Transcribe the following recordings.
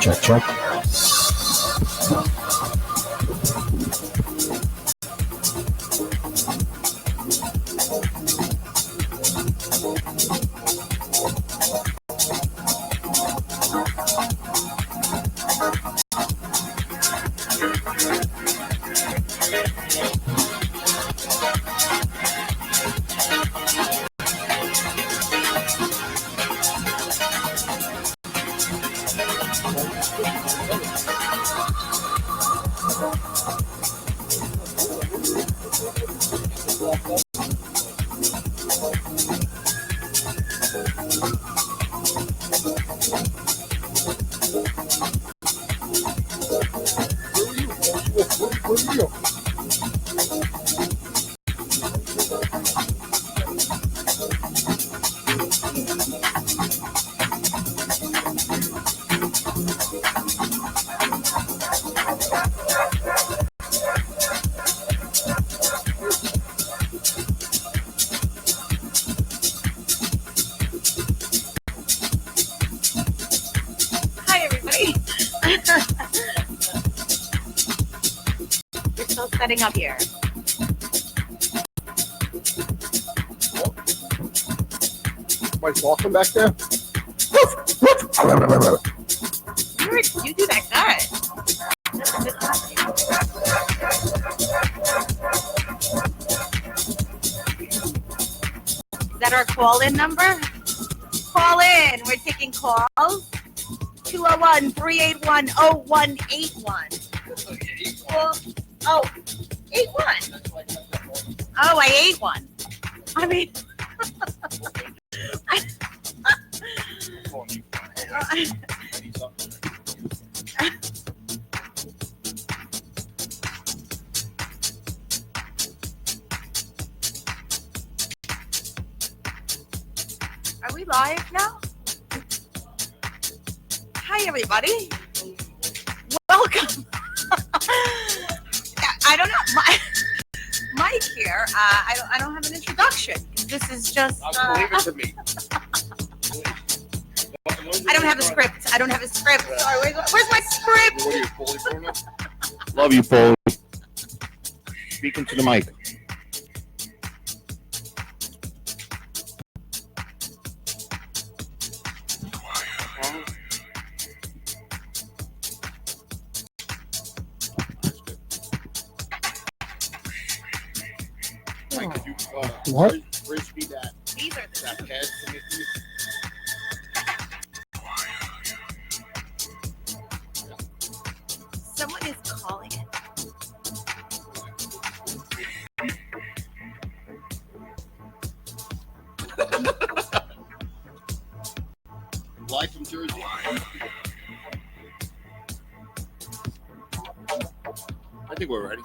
Check, check. We're still setting up here. My walking back there? You do that good. Is that our call-in number? Call in. We're taking calls. 201-381-0181. Oh, 81. Oh, I ate one. I mean, are we live now? Hi, everybody. Welcome. I don't know. Mike here. I don't have an introduction. This is just. Leave it to me. I don't have a script. Sorry, where's my script? What are you, Foley Bruno? Love you, Paul. Speaking to the mic. What? Bridge me that. These are That pad for me, please. Someone is calling it. Live from Jersey. I think we're ready.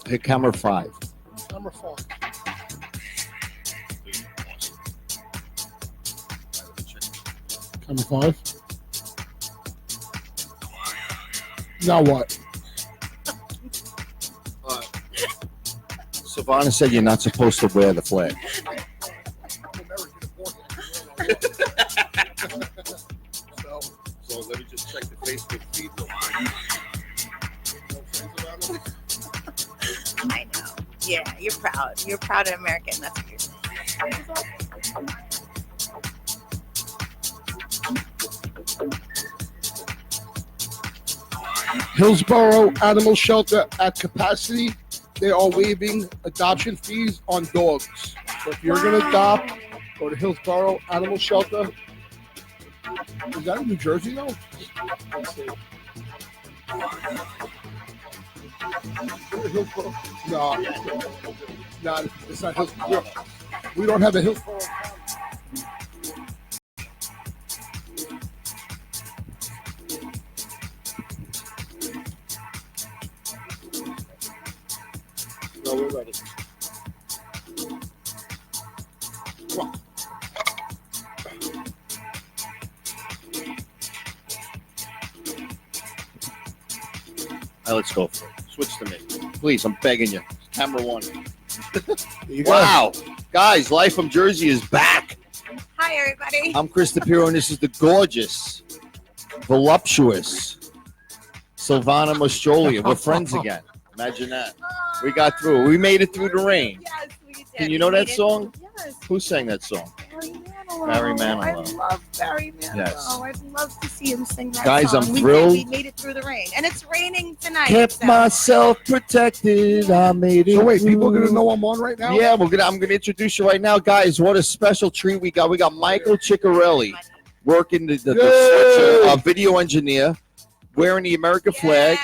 Hit camera 5. Number 4. Number 5. Now what? Silvana said you're not supposed to wear the flag. So let me just check the Facebook feed. I know. Yeah, you're proud. You're proud of American. That's what you're saying. Hillsborough Animal Shelter at capacity. They are waiving adoption fees on dogs. So if you're going to adopt, go to Hillsborough Animal Shelter. Is that in New Jersey, though? Let's see. Hillsborough? No, it's not Hillsborough. We don't have a Hillsborough. No, we're ready. Come on. let's go for it. Switch to me. Please, I'm begging you. Camera one. There you go. Wow. Guys, Live from Jersey is back. Hi, everybody. I'm Chris DePierro, and this is the gorgeous, voluptuous Silvana Mastrolia. We're friends again. Imagine that. We got through it. We made it through the rain. Yes, we did. Can you know that song? Yes. Who sang that song? Barry Manilow. Barry Manilow. I love Barry Manilow. Yes. I'd love to see him sing that Guys, song. I'm We thrilled. did. We made it through the rain. And it's raining tonight. Kept so. myself protected. I made it. So wait, through. people are gonna know I'm on right now? Yeah, I'm gonna introduce you right now, guys. What a special treat we got. We got Michael Ciccarelli working the switcher, video engineer, wearing the American flag.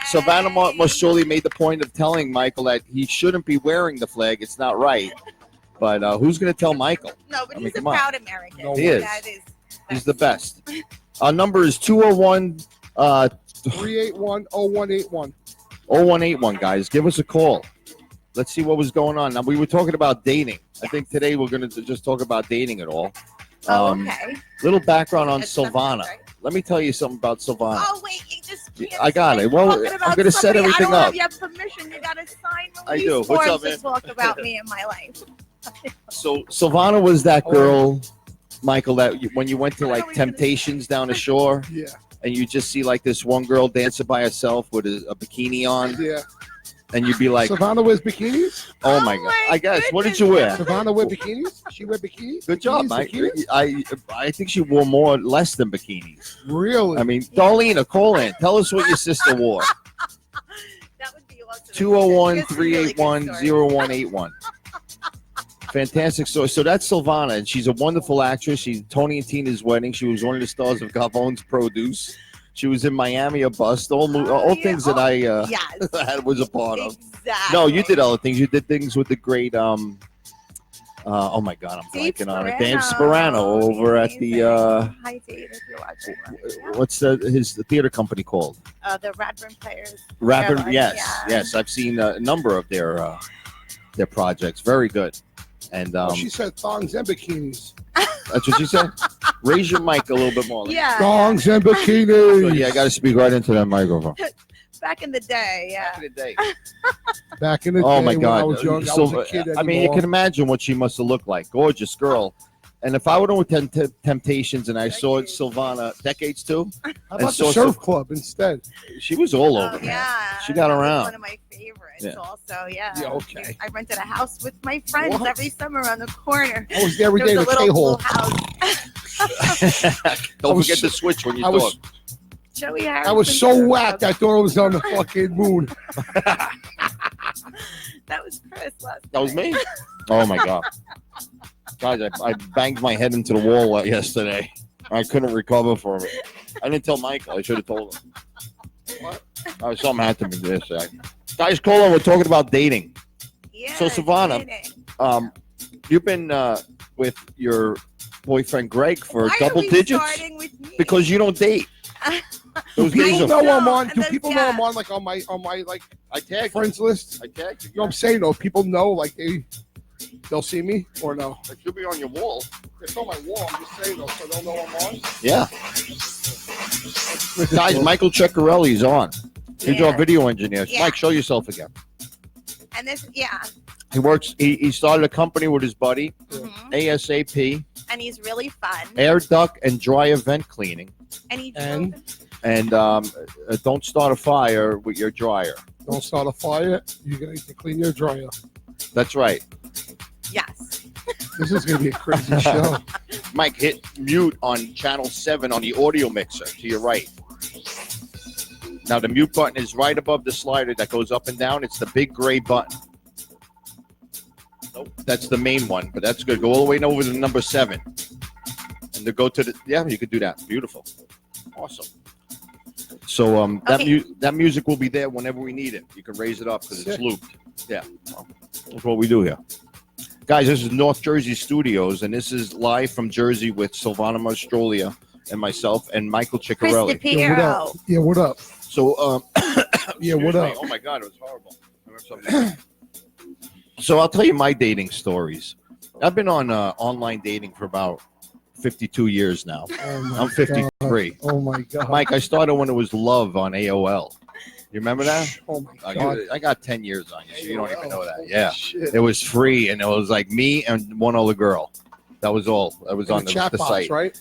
Silvana Mastrolia made the point of telling Michael that he shouldn't be wearing the flag. It's not right. But who's going to tell Michael? No, but I mean, he's a come on. proud American. No, he is. That is. He's the best. Our number is 201 381-0181. 0181, guys. Give us a call. Let's see what was going on. Now, we were talking about dating. I think today we're going to just talk about dating at all. Okay. Little background on That's something, Silvana. right? Let me tell you something about Silvana. Oh, wait. You just can't I got say it. Well, talking I'm about gonna set somebody. everything I don't up. have your permission. You got to sign I release do. What's forms up, to man? talk about me and my life. So Silvana was that girl, Michael, that when you went to like Temptations down the shore Yeah, and you just see like this one girl dancing by herself with a bikini on, yeah. and you'd be like, Savannah wears bikinis? oh my God. I guess. What did you wear? Savannah wear bikinis? She wear bikinis? Good job, Bikinis, Mike. bikinis? I think she wore more less than bikinis. Really? I mean, Darlene, call in. Tell us what your sister wore. That would be awesome. 201-381-0181. Fantastic story. So that's Silvana, and she's a wonderful actress. She's Tony and Tina's wedding. She was one of the stars of Gavon's Produce. She was in Miami, a bust. All things that I Yes. was a part of. Exactly. No, you did other things. You did things with the great oh my God, I'm Dave blanking on it. Sperano. Dave Sperano over at the Hi, Dave, if you're watching. what's his theater company called? The Radburn Players. Rapper. Airline, Yes, yeah. yes. I've seen a number of their projects. Very good. And She said thongs and bikinis. that's what she said. Raise your mic a little bit more. Yeah. Thongs and So, bikinis. yeah, I got to speak right into that microphone. Back in the day, yeah. Back in the day. Back in the day Oh my when God! I was young, I So, was a kid I mean, you anymore. can imagine what she must have looked like. Gorgeous girl. And if I would have attend Temptations and I saw Silvana Decades too, How and about so- the surf club instead? she was all Oh, over. man. yeah. She got That was around. One of my favorites, Yeah. also, yeah. Yeah, okay. I rented a house with my friends What? every summer on the corner. I was there every There day was in a the little K-hole. house. Don't was forget so- to switch when you I was talk. Joey Harris. I was so whacked. I thought I was on the fucking moon. That was Chris last That was night. me. Oh my God, guys! I banged my head into the wall yesterday. I couldn't recover from it. I didn't tell Michael. I should have told him. What? Something had to be this. Guys, call on. We're talking about dating. Yeah, So, Silvana, dating. You've been with your boyfriend Greg for Why double are we digits starting with me? because you don't date. Those Do days people are. know I'm on? Do That's- people know I'm on like on my like I tagged you. friends list? I tagged you. You know what I'm saying though? People know like they'll see me or no? It should be on your wall. It's on my wall. I'm just saying though, so they'll know I'm on. Yeah. Guys, Michael Ciccarelli's on. He's Yeah. our video engineer. Yeah. Mike, show yourself again. And this, yeah. He works. He started a company with his buddy, Mhm. ASAP, And he's really fun. air duct and dry event cleaning. And he And? drove. And don't start a fire with your dryer. Don't start a fire. You're gonna need to clean your dryer. That's right. Yes. This is gonna be a crazy show. Mike, hit mute on channel 7 on the audio mixer to your right. Now the mute button is right above the slider that goes up and down. It's the big gray button. Nope, that's the main one, but that's good. Go all the way over to number 7. And to go to the, yeah, you could do that. Beautiful. Awesome. So Okay. that music will be there whenever we need it. You can raise it up because it's Sick. looped. Yeah. Well, that's what we do here. Guys, this is North Jersey Studios, and this is live from Jersey with Silvana Mastrolia and myself and Michael Chris Ciccarelli. Yeah, what up? DePierro. Yeah, what up? So, Yeah, what excuse me. up? Oh my God, it was horrible. I remember something. So I'll tell you my dating stories. I've been on online dating for about 52 years now. Oh my I'm 53. God. Oh my god. Mike, I started when it was love on AOL. You remember that? Oh my God. I got 10 years on you, so you don't even know that. Holy Yeah. shit. It was free, and it was like me and one other girl. That was all. That was In on the chat the box, site. right?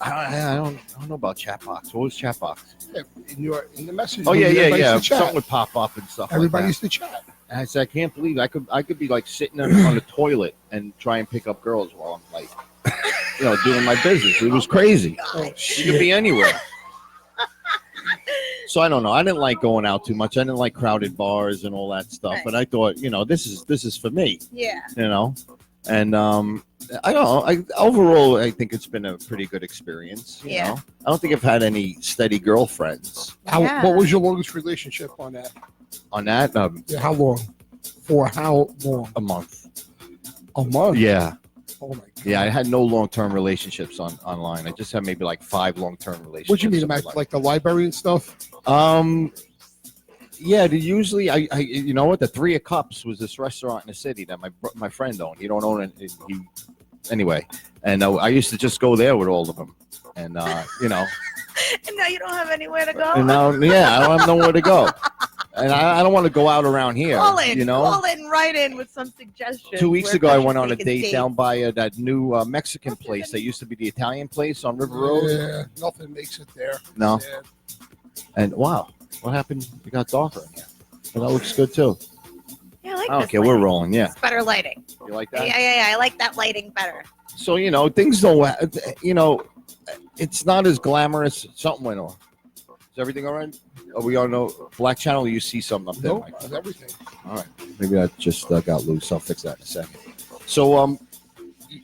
I don't know about chat box. What was chat box? Yeah, in the message. Oh yeah, board, yeah, everybody yeah. used to chat. Something would pop up and stuff. Everybody like used to chat. that. And I said, I can't believe I could be like sitting on the toilet and try and pick up girls while I'm like, doing my business. It was crazy. Oh You could shit. be anywhere. So I don't know. I didn't like going out too much. I didn't like crowded bars and all that stuff. Right. But I thought, this is for me. Yeah. And I don't know. Overall, I think it's been a pretty good experience. You Yeah. know? I don't think I've had any steady girlfriends Yeah. What was your longest relationship on that? on that. Yeah, how long? For how long? A month. A month. Yeah. Oh my God. Yeah, I had no long-term relationships online. I just had maybe like 5 long-term relationships. What do you mean, something like the library and stuff? Yeah, usually I you know what, the 3 of Cups was this restaurant in the city that my friend owned. He don't own it. Anyway, and I used to just go there with all of them, and And now you don't have anywhere to go. and now I don't have nowhere to go, and I don't want to go out around here. Call in. You know. Call in right in with some suggestions. 2 weeks where ago, I people went on a take date down by that new Mexican place that used to be the Italian place on River Road. Yeah, nothing makes it there. No. Yeah. And wow, what happened? It got darker in here. Well, that looks good too. Yeah, I like I don't this care. We're lighting. rolling. Yeah. It's better lighting. You like that? Yeah. I like that lighting better. So things don't. It's not as glamorous. Something went on. Is everything all right? Are we on no Black Channel? You see something up there, Nope, Mike? it's everything. All right. Maybe I just got loose. I'll fix that in a second. So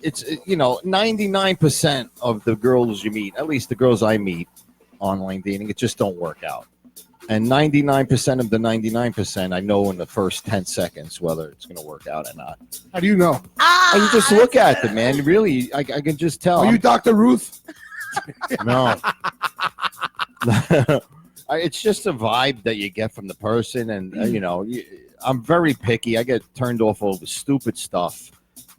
it's 99% of the girls you meet, at least the girls I meet online dating, it just don't work out. And 99% of the 99%, I know in the first 10 seconds whether it's going to work out or not. How do you know? And you just look at them, man. Really, I can just tell. Are you Dr. Ruth? No. It's just a vibe that you get from the person. And, I'm very picky. I get turned off over stupid stuff.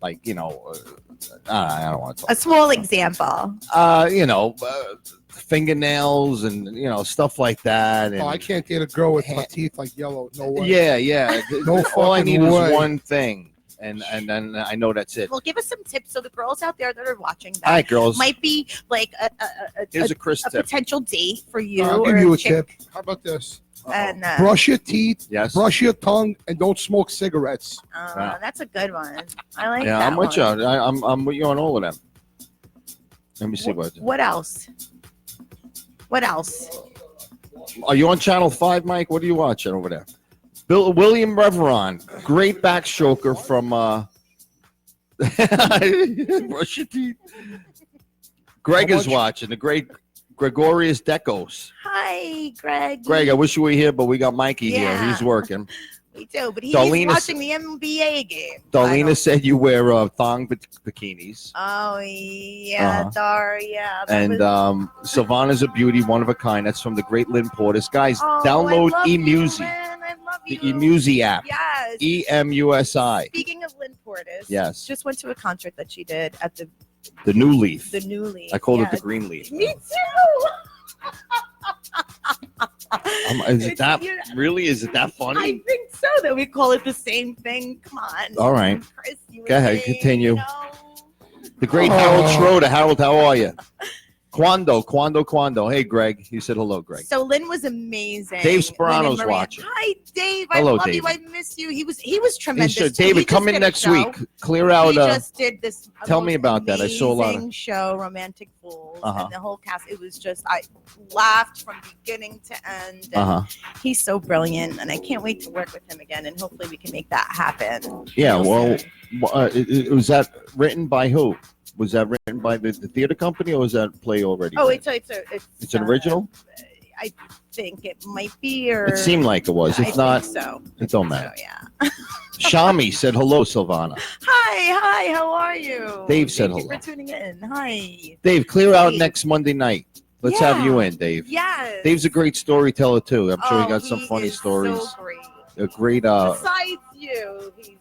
Like, I don't want to talk. A small example. Fingernails and, stuff like that. And, Oh, I can't date a girl with my teeth like yellow. No way. yeah. No All I fucking need way. is one thing. And then I know that's it. Well, give us some tips so the girls out there that are watching that All right, girls. might be like Here's a Chris a tip. potential date for you. I'll or give you a chick. tip. How about this? And, Brush your teeth, Yes. brush your tongue, and don't smoke cigarettes. Yeah. That's a good one. I like Yeah, that I'm with you. one. I'm with you on all of them. Let me see what. What else? What else? Are you on Channel 5, Mike? What are you watching over there? William Reveron, great backstroker from brush your teeth. Greg How is much? watching, the great Gregorius Decos. Hi, Greg. Greg, I wish you were here, but we got Mikey here. Yeah. He's working. Me too, but he's Darlene is- watching the NBA game. I Darlena don't- said you wear thong bikinis. Oh, yeah, Dar, yeah. that And was- Silvana's a beauty, one of a kind. That's from the great Lynn Portis. Guys, Oh, download I love you, eMusi, man. I love the you. eMusi app. Yes. EMUSI. Speaking of Lynn Portis, Yes. just went to a concert that she did at the The new leaf. New Leaf. I called it Yeah. the green leaf. Me too. Is it that You- really? Is it that I funny? think so. That we call it the same thing. Come on. All right. Chris, you were Go ahead, saying, continue. you know. The great Oh. Harold Schroeder. Harold, how are you? Quando. Hey, Greg. You said hello, Greg. So Lynn was amazing. Dave Lynn and Sperano's Maria. watching. Hi, Dave. Hello, I love David. you. I miss you. He was tremendous. Hey, so, too. David, He come just in did a next show. week. Clear out. He just did this. tell me most about that. I saw a lot of- amazing show, Romantic Fools, Uh-huh. and the whole cast. It was just I laughed from beginning to end. And he's so brilliant, and I can't wait to work with him again. And hopefully, we can make that happen. Yeah. real Well, soon. was that written by who? Was that written by the theater company, or was that play already? Oh, written? it's an original. I think it might be, or It seemed like it was. I If not, think so. it don't So matter. yeah. Shami said hello, Silvana. Hi, how are you? Dave said Thank hello. you for tuning in. Hi. Dave, clear out Dave. next Monday night. Let's have you in, Dave. Yes. Dave's a great storyteller too. I'm sure he got he some funny is stories. So great. A great Besides you, he's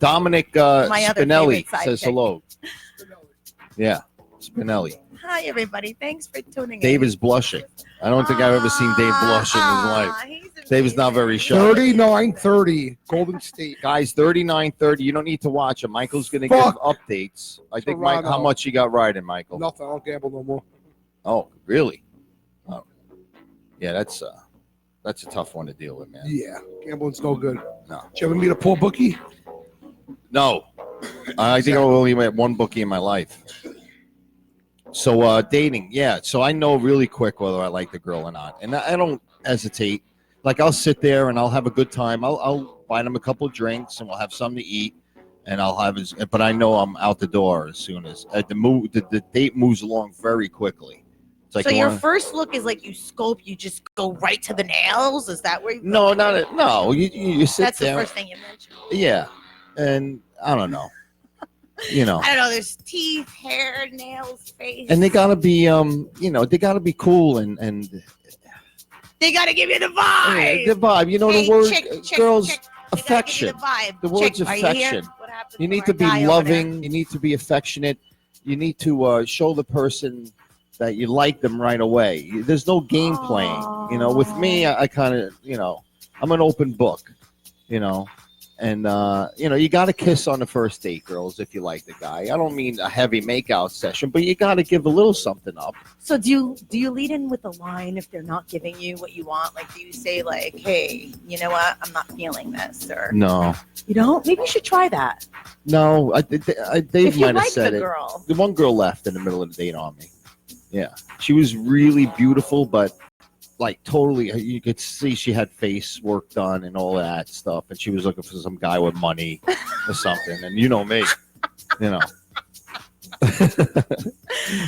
Dominic My other Spinelli favorite says sidekick. hello. Yeah. Spinelli. Hi, everybody. Thanks for tuning in. Dave is blushing. I don't think I've ever seen Dave blush in his life. Dave is not very shy. 39-30, Golden State. Guys, 39-30. You don't need to watch it. Michael's going to give updates. I think, Mike, how much you got riding, Michael? Nothing. I don't gamble no more. Oh, really? Oh, yeah. That's a tough one to deal with, man. Yeah, gambling's no good. No. Did you ever meet a poor bookie? No. I think I only met one bookie in my life. So dating, yeah. So I know really quick whether I like the girl or not, and I don't hesitate. Like I'll sit there and I'll have a good time. I'll buy them a couple of drinks and we'll have something to eat, and I'll have his. But I know I'm out the door as soon as the date moves along very quickly. It's like So your first look is like you scope, you just go right to the nails. Is that where you? No, no. You sit That's there. the first thing you mentioned. Yeah, and I don't know. You know. I don't know. There's teeth, hair, nails, face. And they gotta be, they gotta be cool and they gotta give you the vibe. the vibe. You know, Hey, the word, chick, girls, chick, they gotta affection. give you the vibe. The word's Chick, are you here? affection. What happened You need our to be guy over loving. You need to be affectionate. You need to show the person that you like them right away. There's no game playing. You know, with me, I kind of, I'm an open book. And, you got to kiss on the first date, girls, if you like the guy. I don't mean a heavy makeout session, but you got to give a little something up. So do you lead in with a line if they're not giving you what you want? Like, do you say, like, hey, you know what? I'm not feeling this. Or No. You don't? Maybe you should try that. No, Dave If you might have like said the it. girl. The one girl left in the middle of the date on me. Yeah. She was really beautiful, but like totally, you could see she had face work done and all that stuff, and she was looking for some guy with money or something. And you know me,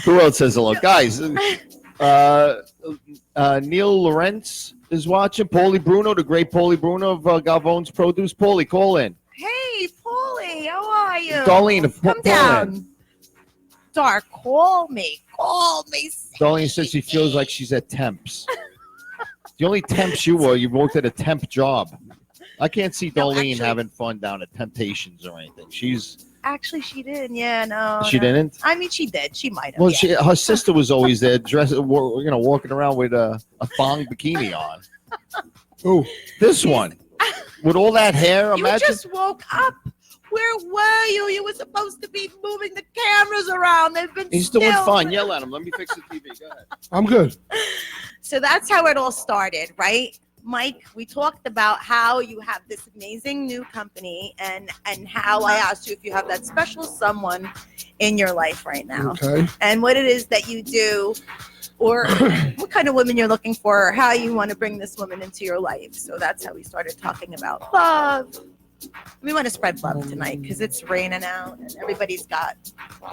Who else says hello, guys? Neil Lawrence is watching. Paulie Bruno, the great Paulie Bruno of Galvone's Produce. Paulie, call in. Hey, Paulie, how are you? Darlene, come down. Dark, call me. Darlene says she feels like she's at Temps. The only Temps you worked at a temp job. I can't see Darlene having fun down at Temptations or anything. Actually, she did. Yeah, no. She didn't? I mean, she did. She might have. Well, yeah. her sister was always there, walking around with a thong bikini on. Oh, this one with all that hair. You Imagine. just woke up. Where were you? You were supposed to be moving the cameras around. They've been. He's doing fine. Yell at him. Let me fix the TV. Go ahead. I'm good. So that's how it all started, right? Mike, we talked about how you have this amazing new company and how I asked you if you have that special someone in your life right now. Okay. And what it is that you do or what kind of woman you're looking for or how you want to bring this woman into your life. So that's how we started talking about love. We want to spread love tonight because it's raining out and everybody's got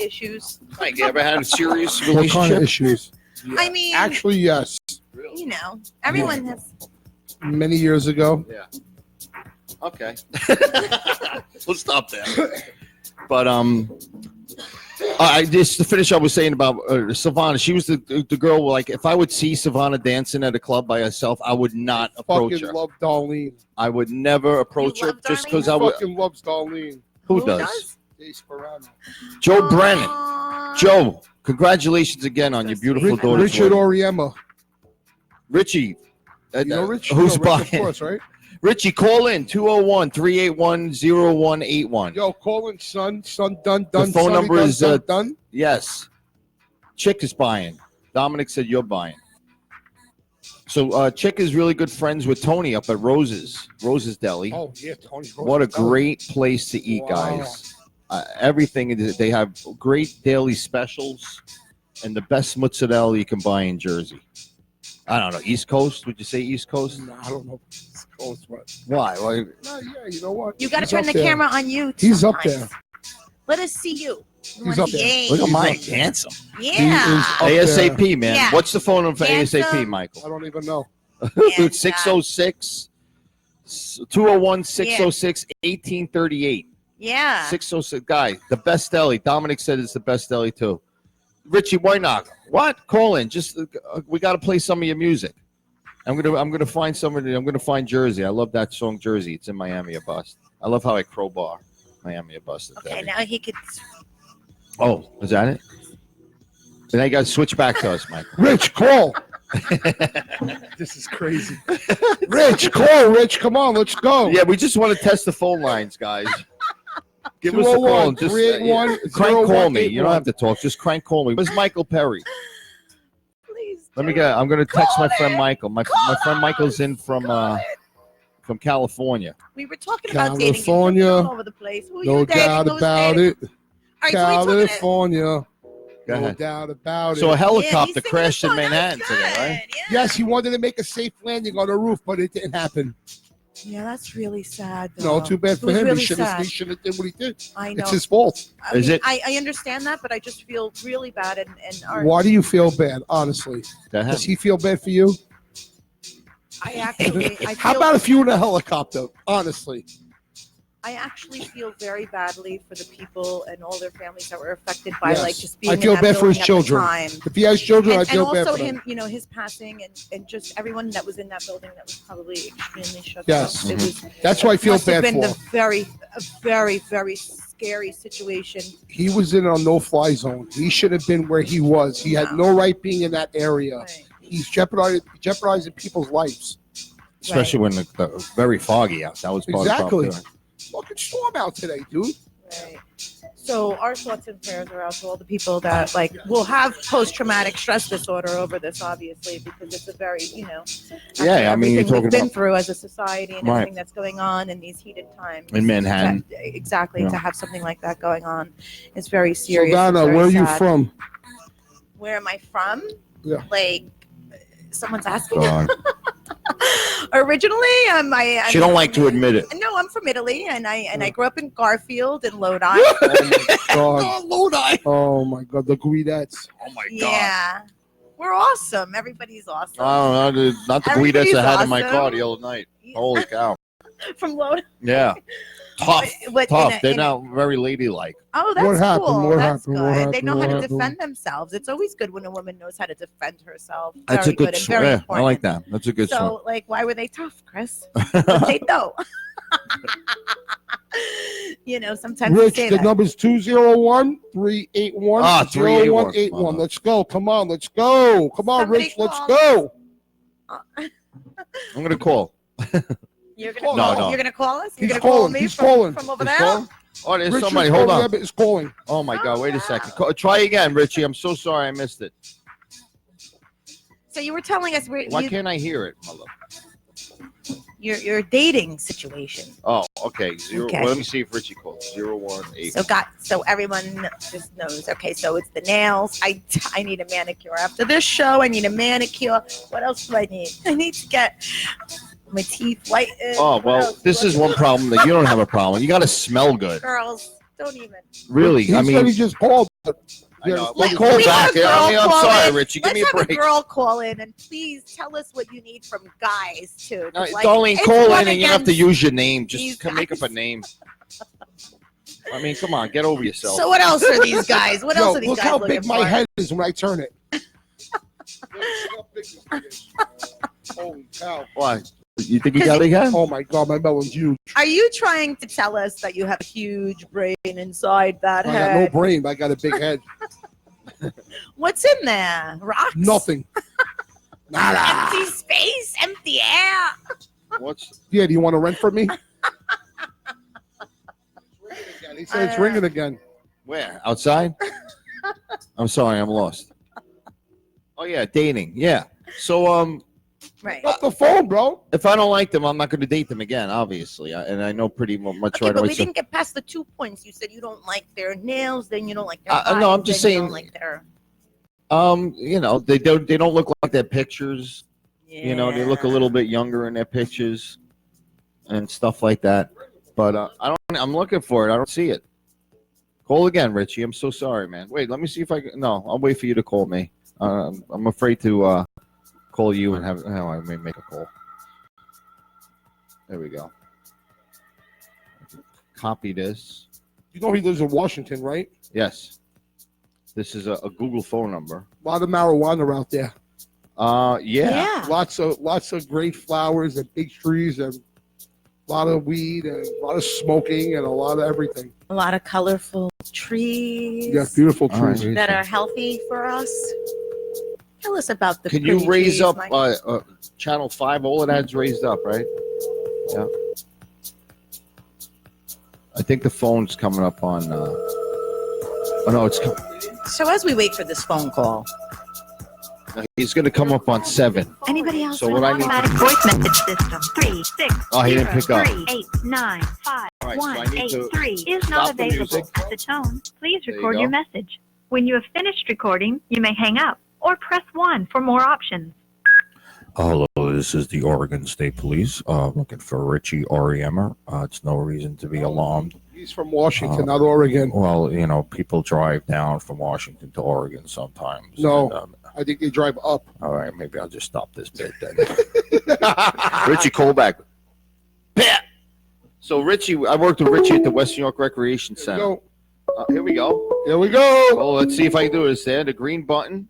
issues. Mike, you ever had a serious What kind of relationship? issues? I mean, Actually, yes. Everyone has. Many years ago. Yeah. Okay. We'll stop there. But I just to finish, I was saying about Silvana. She was the girl. Like, if I would see Silvana dancing at a club by herself, I would not approach Fucking her. love Darlene. I would never approach her love just Darlene? because I would. Fucking loves Darlene. Who does? Dave Sperano. Joe Brennan. Aww. Joe, congratulations again on your beautiful daughter. Richard Oriema. Richie. You know Rich? Who's you know Rich, buying? Of course, right? Richie, call in 201-381-0181. Yo, call in, son. Son done. The phone Sonny number done, is done. Yes. Chick is buying. Dominic said you're buying. So Chick is really good friends with Tony up at Rose's Deli. Oh yeah, Tony. What a great place to eat, guys. Everything, they have great daily specials and the best mozzarella you can buy in Jersey. I don't know, East Coast? Would you say East Coast? No, I don't know. East Coast, what? Why? No, yeah, you know what? You got to He's turn up the there. camera on you. He's up sometimes. there. Let us see you. He's up there. Yay. Look at He's Mike, up there. handsome. Yeah. Up ASAP, man. Yeah. What's the phone number for Handsome. ASAP, I Michael? don't even know. It's 606 201-606-1838. Yeah. 606. Guy, the best deli. Dominic said it's the best deli too. Richie, why not? What? Call in. Just we got to play some of your music. I'm gonna find somebody. I'm gonna find Jersey. I love that song Jersey. It's in Miami a bust. I love how I crowbar Miami a bust. Okay, now he could. Oh, is that it? Then I got to switch back to us, Mike. Rich, call. This is crazy. Rich, call. Rich, come on, let's go. Yeah, we just want to test the phone lines, guys. Give us a call. And just crank call me. You don't have to talk. Just crank call me. Where's Michael Perry? Please. Let me get. I'm going to text Call my friend it. Michael. My friend Michael's in from California. We were talking about dating. California. All over the place. Who No you dating? doubt Who's about dating? it. All right, so we talking to- California. Go No ahead. doubt about So a it. helicopter he's singing crashed a in song. Manhattan That's today, right? good. Yeah. Yes, he wanted to make a safe landing on the roof, but it didn't happen. Yeah, that's really sad. Though. No, too bad It for was him. really He should sad. have did what he did. I know. It's his fault. I Is mean, it? I understand that, but I just feel really bad. And our, Why do you feel bad, honestly? Go ahead. Does he feel bad for you? I actually, I How feel, about if you were in a helicopter, honestly? I actually feel very badly for the people and all their families that were affected by Yes. like just being. I feel in that bad for his building at the children. time. If he has children, I And feel bad also for him, them. you know, his passing and just everyone that was in that building that was probably extremely shook Yes. up. It was That's why I feel must have bad been for a him. very scary situation. He was in a no-fly zone. He should have been where he was. He had no right being in that area. Right. He's jeopardizing people's lives. Especially when the very foggy out. That was part Exactly. of the problem. Fucking storm out today, dude. Right. So our thoughts and prayers are out to all the people that like will have post-traumatic stress disorder over this, obviously, because it's a very, you know, after Yeah, I mean, you're everything talking we've been about- through as a society and Right. everything that's going on in these heated times. In Manhattan. Exactly. Yeah. To have something like that going on is very serious. Silvana, very where are you sad. from? Where am I from? Yeah. Like, someone's asking. God. Originally, I She don't like to admit it. No, I'm from Italy, and I grew up in Garfield and Lodi. Oh my god. Lodi. Oh my god, the Guidettes. Oh my God. Yeah, we're awesome. Everybody's awesome. Oh, no, not the Everybody's Guidettes I had in my awesome. car the other night. Holy cow. From Lodi. Yeah. Tough. But Tough. They're in a- not very ladylike. Oh, that's What happened? cool. What That's happened? good. What They happened? know how to What defend happened? themselves. It's always good when a woman knows how to defend herself. That's Very a good and very yeah, I important. like that. That's a good So, song. like, why were they tough, Chris? But they don't. You know, sometimes Rich, they say the that. number's 201-381-0181. 381. Let's go. Come on, let's go. Come on, Somebody Rich, let's call go. I'm going to call. You're No, gonna call, no. You're gonna call us. You're He's gonna call calling, me he's from, calling. from over He's there. calling? Oh, there's Richard's somebody. calling, Hold yeah, on. but it's calling. Oh, my God. Wait a wow. second. Try again, Richie. I'm so sorry I missed it. So you were telling us Why can't I hear it, mother? your dating situation. Oh, okay. Zero. Okay. Well, let me see if Richie called. 018. So everyone just knows. Okay, so it's the nails. I need a manicure after this show. I need a manicure. What else do I need? I need to get my teeth whitened. Oh, What well, else? this is one problem that you don't have a problem. You got to smell good. Girls, don't even. Really. He I said he mean, just called. I know. Let- Well, call we have back. a Yeah, I mean, girl I'm call sorry, in. Richie. Give Let's me a have break. a girl call in and please tell us what you need from guys too. 'cause, No, like, darling, it's call one in and you don't have to against use your name. these Just make up a guys. name. I mean, come on, get over yourself. So what else are these guys? What else Yo, are these look guys how looking big my for? head is when I turn it. Holy cow. Why? You think you got it again? Oh my god, my melon's huge. Are you trying to tell us that you have a huge brain inside that I got no head? brain, but I got a big head. What's in there? Rocks? Nothing. Nada. Empty space, empty air. What's? Yeah, do you want to rent from me? He said it's ringing again. Where? Outside? I'm sorry, I'm lost. Oh yeah, dating. Yeah. So Right. Up the phone, bro. if I don't like them, I'm not going to date them again. Obviously, and I know pretty much Okay, right but away. we So- didn't get past the 2 points. You said you don't like their nails, then you don't like their no, I'm eyes, just then you don't saying- like their. you know, they don't look like their pictures. Yeah. You know, they look a little bit younger in their pictures and stuff like that. But I'm looking for it. I don't see it. Call again, Richie. I'm so sorry, man. Wait, let me see if I can. No, I'll wait for you to call me. I'm afraid to call you and have. Oh, I may make a call. There we go. Copy this. You know he lives in Washington, right? Yes. This is a Google phone number. A lot of marijuana out there. Yeah. Yeah. Lots of great flowers and big trees and A lot of weed and a lot of smoking and a lot of everything. A lot of colorful trees. Yeah, beautiful All right. trees. that are healthy for us. Tell us about the. Can you pretty raise trees, up Mike. channel 5? All of that's raised up, right? Yeah. I think the phone's coming up on. Oh no, it's coming. So as we wait for this phone call, He's going to come up on 7. anybody else? So what I need Automatic voice message system 3 6 Oh, he didn't pick up. 3 8 9 5 All right, so 1 I need 8 to 3 is stop not the available. music. At the tone, please There you record your go. message. When you have finished recording, you may hang up or press 1 for more options. Hello, this is the Oregon State Police. Looking for Richie Oriemer. It's no reason to be alarmed. He's from Washington, not Oregon. Well, you know, people drive down from Washington to Oregon sometimes. No. And, I think they drive up. all right, maybe I'll just stop this bit then. Richie Colback. Pat. So Richie, I worked with Richie at the West New York Recreation Here we Center. go. Here we go. Here we go. Well, let's see if I can do this. There, the green button.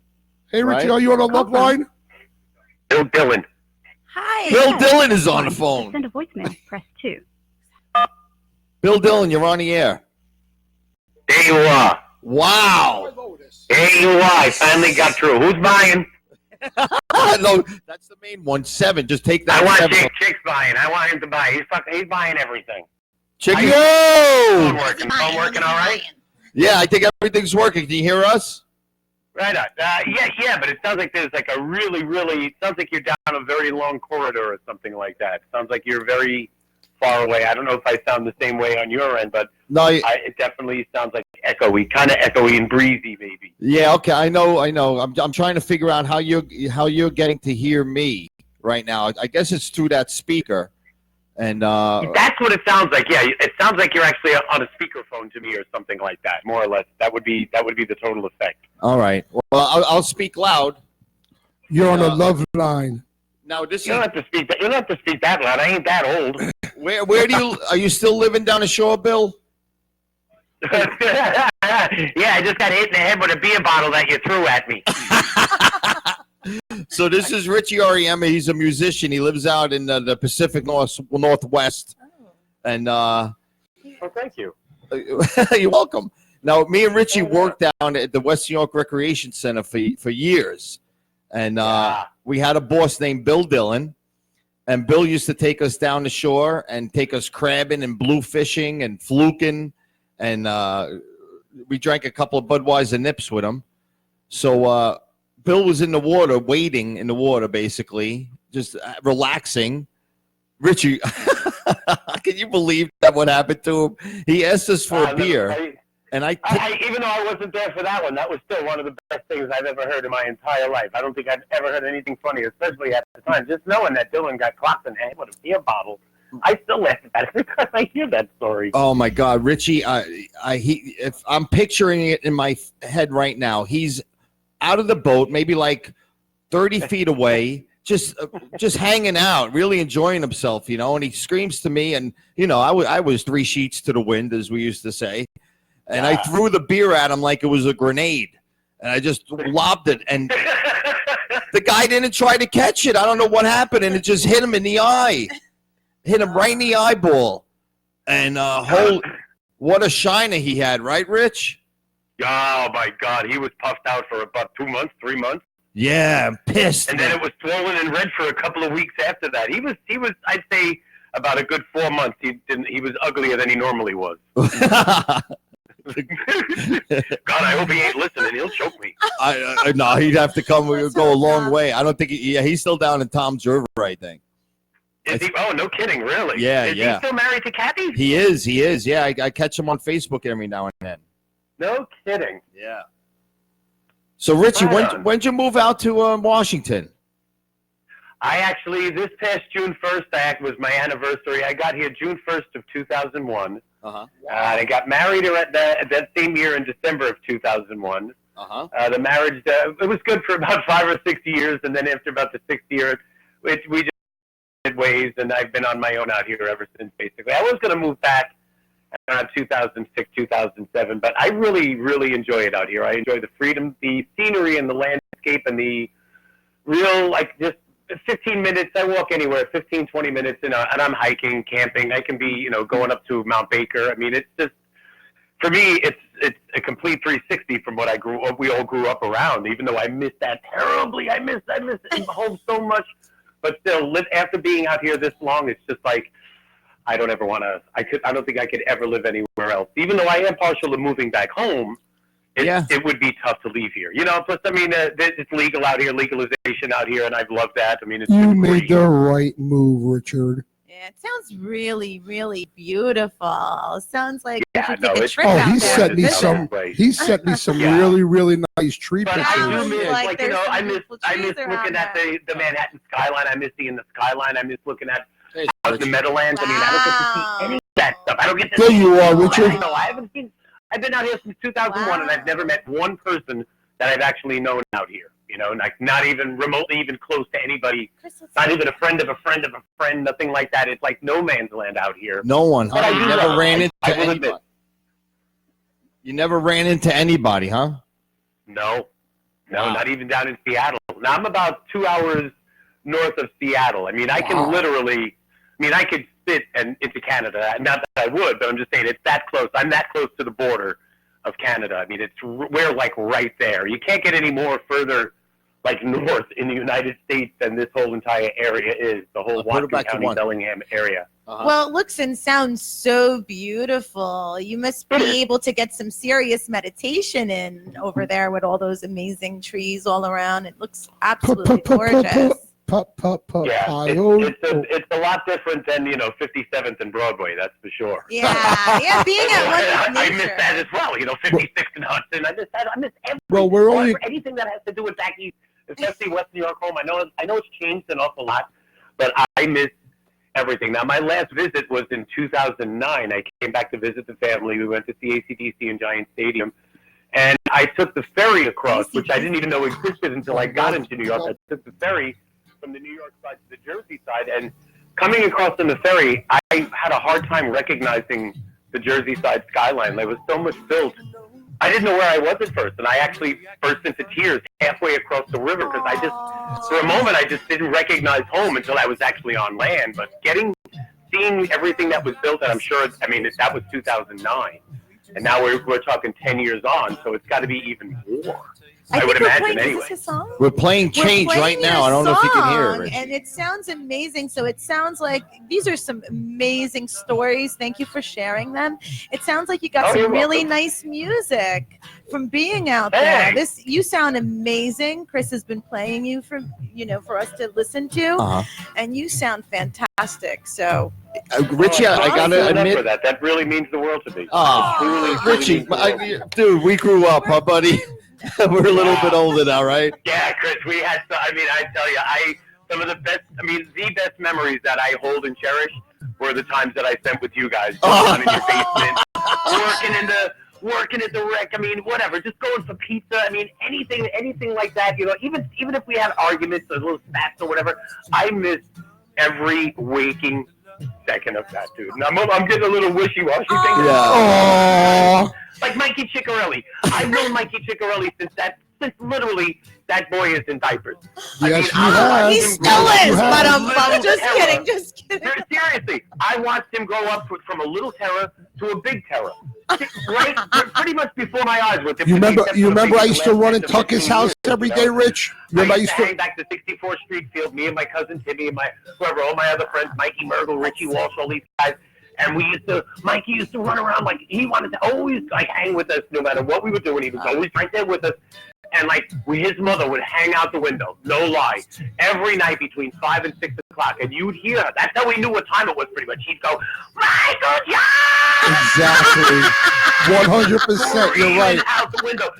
Hey, Richie, Right. are you on the love line? Bill Dillon. Hi. Bill Dillon is on the To phone. send a voicemail, press 2. Bill Dillon, you're on the air. There you are. Wow. There you are. I finally got through. Who's buying? No, that's the main one. 7. Just take that. I want 7. Chick's buying. I want him to buy. He's buying everything. Chicken. Phone Yo! working. Phone working all right? Yeah, I think everything's working. Can you hear us? Right on. Yeah, but it sounds like there's like a it sounds like you're down a very long corridor or something like that. It sounds like you're very far away. I don't know if I sound the same way on your end, but No. it definitely sounds like echoey, kind of echoey and breezy maybe. Yeah. Okay. I know. I'm trying to figure out how you're getting to hear me right now. I guess it's through that speaker, and That's what it sounds like. Yeah, it sounds like you're actually on a speakerphone to me or something like that, more or less. That would be the total effect. all right. Well, I'll speak loud. You're on the love line. Now this You is don't have to speak that. You don't have to speak that loud. I ain't that old. where do you are you still living down the shore, Bill? Yeah, I just got hit in the head with a beer bottle that you threw at me. So this is Richie Ariema. He's a musician. He lives out in the Pacific Northwest, and Oh, thank you. you're welcome. Now, me and Richie worked down at the West New York Recreation Center for years, and we had a boss named Bill Dillon, and Bill used to take us down the shore and take us crabbing and blue fishing and fluking, and we drank a couple of Budweiser nips with him. So Bill was in the water, wading in the water, basically, just relaxing. Richie, can you believe that what happened to him? He asked us for a beer, and I Even though I wasn't there for that one, that was still one of the best things I've ever heard in my entire life. I don't think I've ever heard anything funny, especially at the time. Just knowing that Dylan got clocked in the head with a beer bottle, I still laugh at that every time I hear that story. Oh my God, Richie! If I'm picturing it in my head right now, he's out of the boat, maybe like 30 feet away, just hanging out, really enjoying himself, you know. And he screams to me, and you know, I was 3 sheets to the wind, as we used to say, and I threw the beer at him like it was a grenade, and I just lobbed it, and the guy didn't try to catch it. I don't know what happened, and it just hit him in the eye. Hit him right in the eyeball, and what a shiner he had, right, Rich? Oh my God, he was puffed out for about 2 months, 3 months, Yeah, I'm pissed. and then it was swollen and red for a couple of weeks after that. He was, I'd say, about a good 4 months. He was uglier than he normally was. God, I hope he ain't listening. He'll choke me. No, he'd have to come. We would go a long way. I don't think. He's still down in Tom's River, I think. Is he? Oh, no kidding, really? Yeah, Is yeah. he still married to Kathy? He is. Yeah, I catch him on Facebook every now and then. No kidding. Yeah. So, Richie, Right on. when'd you move out to Washington? I actually, this past June 1st, was my anniversary. I got here June 1st of 2001. Uh-huh. I got married at that same year in December of 2001. Uh-huh. The marriage, it was good for about 5 or 6 years, and then after about the 6th year, we just did ways, and I've been on my own out here ever since, basically. I was going to move back around 2006, 2007, but I really, really enjoy it out here. I enjoy the freedom, the scenery, and the landscape, and the real, like, just 15 minutes. I walk anywhere, 15, 20 minutes, and I'm hiking, camping. I can be, going up to Mount Baker. I mean, it's just, for me, it's a complete 360 from what we all grew up around. Even though I miss that terribly, I miss home so much. But still, after being out here this long, it's just like I don't ever want to. I don't think I could ever live anywhere else. Even though I am partial to moving back home, it would be tough to leave here. Plus, I mean, it's legal out here, legalization out here, and I've loved that. I mean, You made the right move, Richard. Yeah, it sounds really, really beautiful. Sounds like you should no, take a it's- trip Oh, out he there. sent me Visit. some. He sent me some Yeah. really, really nice tree But pictures. I do miss, Like, there's some I miss beautiful trees around looking at there. the Manhattan skyline. I miss seeing the skyline. I miss looking at Hey, out in the Meadowlands. I mean, I don't get to see any of that stuff. I don't get to There see you are, all that. Richard. I know. I've been out here since 2001, and I've never met one person that I've actually known out here. Like not even remotely even close to anybody. Not even a friend of a friend of a friend. Nothing like that. It's like no man's land out here. No one, huh? But I You do never love- ran into I will anybody. admit. You never ran into anybody, huh? No, Wow. not even down in Seattle. Now I'm about 2 hours north of Seattle. I mean, I can literally. I mean, I could spit into Canada. Not that I would, but I'm just saying it's that close. I'm that close to the border of Canada. I mean, we're like right there. You can't get any more further, like north in the United States than this whole entire area is. The whole Put it Whatcom back to County, one. Bellingham area. Well, it looks and sounds so beautiful. You must be able to get some serious meditation in over there with all those amazing trees all around. It looks absolutely gorgeous. Yeah, it's a lot different than 57th and Broadway. That's for sure. Yeah, being at one with I miss nature. that as well. 56th and Hudson. I miss that. I miss everything. Well, we're only- anything that has to do with back east, especially West New York home. I know it's changed an awful lot, but I miss everything. Now, my last visit was in 2009. I came back to visit the family. We went to see AC/DC in Giant Stadium, and I took the ferry across, which I didn't even know existed until I got into New York. I took the ferry from the New York side to the Jersey side, and coming across on the ferry, I had a hard time recognizing the Jersey side skyline. There was so much built. I didn't know where I was at first, and I actually burst into tears halfway across the river because for a moment, I just didn't recognize home until I was actually on land. But seeing everything that was built, and I'm sure, that was 2009, and now we're talking 10 years on, so it's got to be even more. I would think we're imagine playing, anyway. Is this a song? We're playing Change We're right playing now. your I don't know if you can hear it, song, Rich. and it sounds amazing. So it sounds like these are some amazing stories. Thank you for sharing them. It sounds like you got you're some really welcome. nice music from being out there. Thanks. You sound amazing. Chris has been playing you for us to listen to, and you sound fantastic. So Richie, I gotta Enough admit, for that really means the world to me. Oh, Truly Richie, means the world to me. dude, we grew up, huh, buddy? We're a little bit older now, right? Yeah, Chris, we had. I tell you, some of the best. The best memories that I hold and cherish were the times that I spent with you guys down in your basement, working at the rec. Whatever, just going for pizza. Anything like that. Even if we had arguments or little spats or whatever, I miss every waking second of that, dude. And I'm getting a little wishy-washy. Oh, Like Mikey Ciccarelli. I've known Mikey Ciccarelli since literally that boy is in diapers. yes, you I have. he watched him still grow up is, You from but a have. little I'm just terror. kidding. Seriously, I watched him grow up from a little terror to a big terror. Right, pretty much before my eyes. You remember I used to run and tuck his house every day, Rich? Remember I used to hang back to 64th Street Field, me and my cousin Timmy and all my other friends, Mikey Mergle, Richie Walsh, all these guys. And Mikey used to run around like he wanted to always hang with us no matter what we were doing. He was always right there with us. And his mother would hang out the window, no lie, every night between 5 and 6 o'clock. And you would hear her. That's how we knew what time it was pretty much. She'd go, Michael John! Exactly. 100%. You're right. Out the window.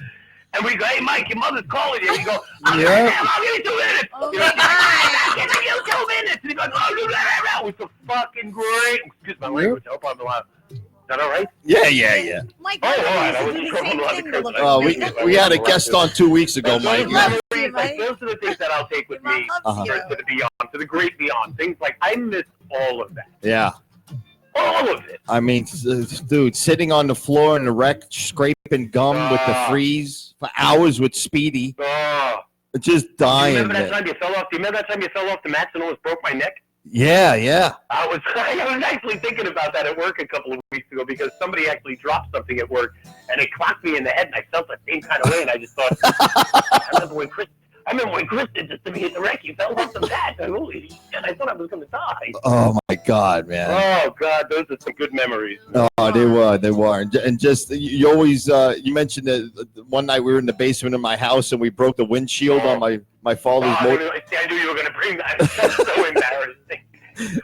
And we go, hey, Mike, your mother's calling you. And you go, Yeah. I'll give you 2 minutes. Oh, You know, my I'll give you 2 minutes. And he goes, oh, blah, blah, blah. It was fucking great. Excuse my language. I hope I'm allowed. Is that all right? Yeah. Mike, Oh, all right. I used was to do the trouble same with thing the to curse. look We had a guest on 2 weeks ago, Mike. Love you, Mike. Those are the things that I'll take with Your mom me loves you. to the beyond, to the great beyond. Things like I miss all of that. Yeah. All of it. Dude, sitting on the floor in the wreck, scraping gum with the freeze for hours with Speedy. Oh, Just Do you dying. remember that time you fell off? Do you remember that time you fell off the mats and almost broke my neck? Yeah. I was actually thinking about that at work a couple of weeks ago because somebody actually dropped something at work and it clocked me in the head and I felt the same kind of way and I just thought, I remember when Chris did this to me at the wreck. He fell off the mat. Holy shit! I thought I was going to die. Oh my God, man. Oh God, those are some good memories. Oh, they were, and just you always you mentioned that one night we were in the basement of my house and we broke the windshield on my father's motor. I knew you were going to bring that. That's so embarrassing.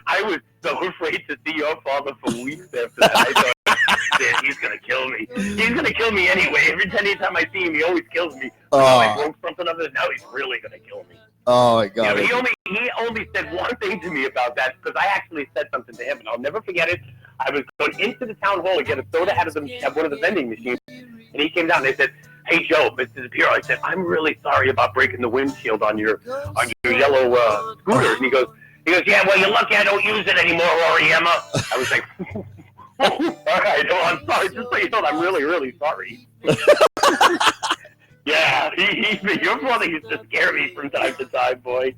I was so afraid to see your father for weeks after that. I thought, shit, he's going to kill me. He's going to kill me anyway. Every time I see him, he always kills me. I broke something of it. Now he's really going to kill me. Oh my God! You know, he only said one thing to me about that because I actually said something to him, and I'll never forget it. I was going into the town hall to get a soda out of one of the vending machines, and he came down and they said, "Hey Joe, Mr. DePierro," I said, "I'm really sorry about breaking the windshield on your yellow scooter." And he goes, "Yeah, well, you're lucky I don't use it anymore, Emma." I was like, "All right, well, I'm sorry. Just so you know, I'm really, really sorry." Yeah, your brother used to scare me from time to time, boy.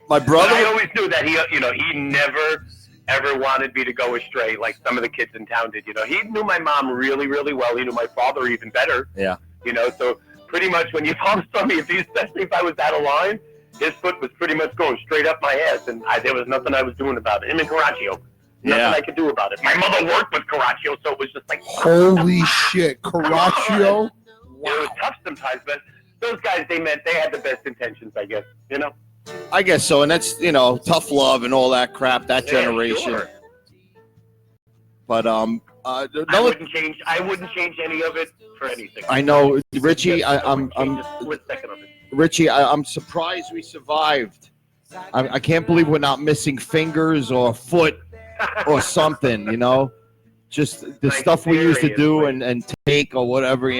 My brother. But I always knew that he never ever wanted me to go astray like some of the kids in town did. He knew my mom really, really well. He knew my father even better. Yeah. So pretty much when your father saw me, especially if I was out of line, his foot was pretty much going straight up my ass, and there was nothing I was doing about it. Him and Caraccio. Nothing I could do about it. My mother worked with Caraccio, so it was just like, holy shit, Caraccio. Wow. It was tough sometimes, but those guys, they had the best intentions, I guess, I guess so, and that's, tough love and all that crap, that generation. Sure. But I wouldn't change any of it for anything. I know, Richie. Richie, I'm surprised we survived. I can't believe we're not missing fingers or foot or something. Just the stuff we used to do and take or whatever.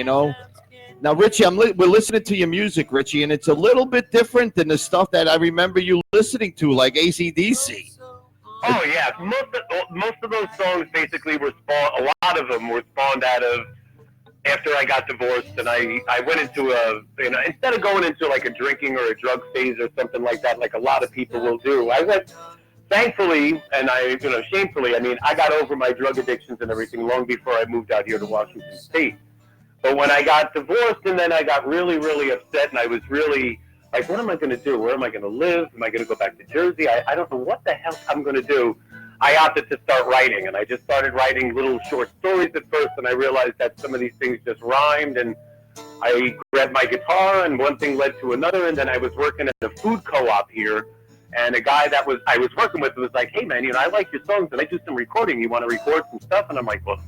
Now, Richie, we're listening to your music, Richie, and it's a little bit different than the stuff that I remember you listening to, like AC/DC. Oh yeah, most of those songs basically were spawned. A lot of them were spawned out of after I got divorced, and I went into instead of going into like a drinking or a drug phase or something like that, like a lot of people will do. I went, thankfully, and shamefully. I mean, I got over my drug addictions and everything long before I moved out here to Washington State. But when I got divorced and then I got really, really upset and I was really like, what am I going to do? Where am I going to live? Am I going to go back to Jersey? I don't know what the hell I'm going to do. I opted to start writing, and I just started writing little short stories at first, and I realized that some of these things just rhymed, and I grabbed my guitar, and one thing led to another, and then I was working at a food co-op here, and a guy that I was working with was like, hey, man, I like your songs, and I do some recording. You want to record some stuff? And I'm like, well,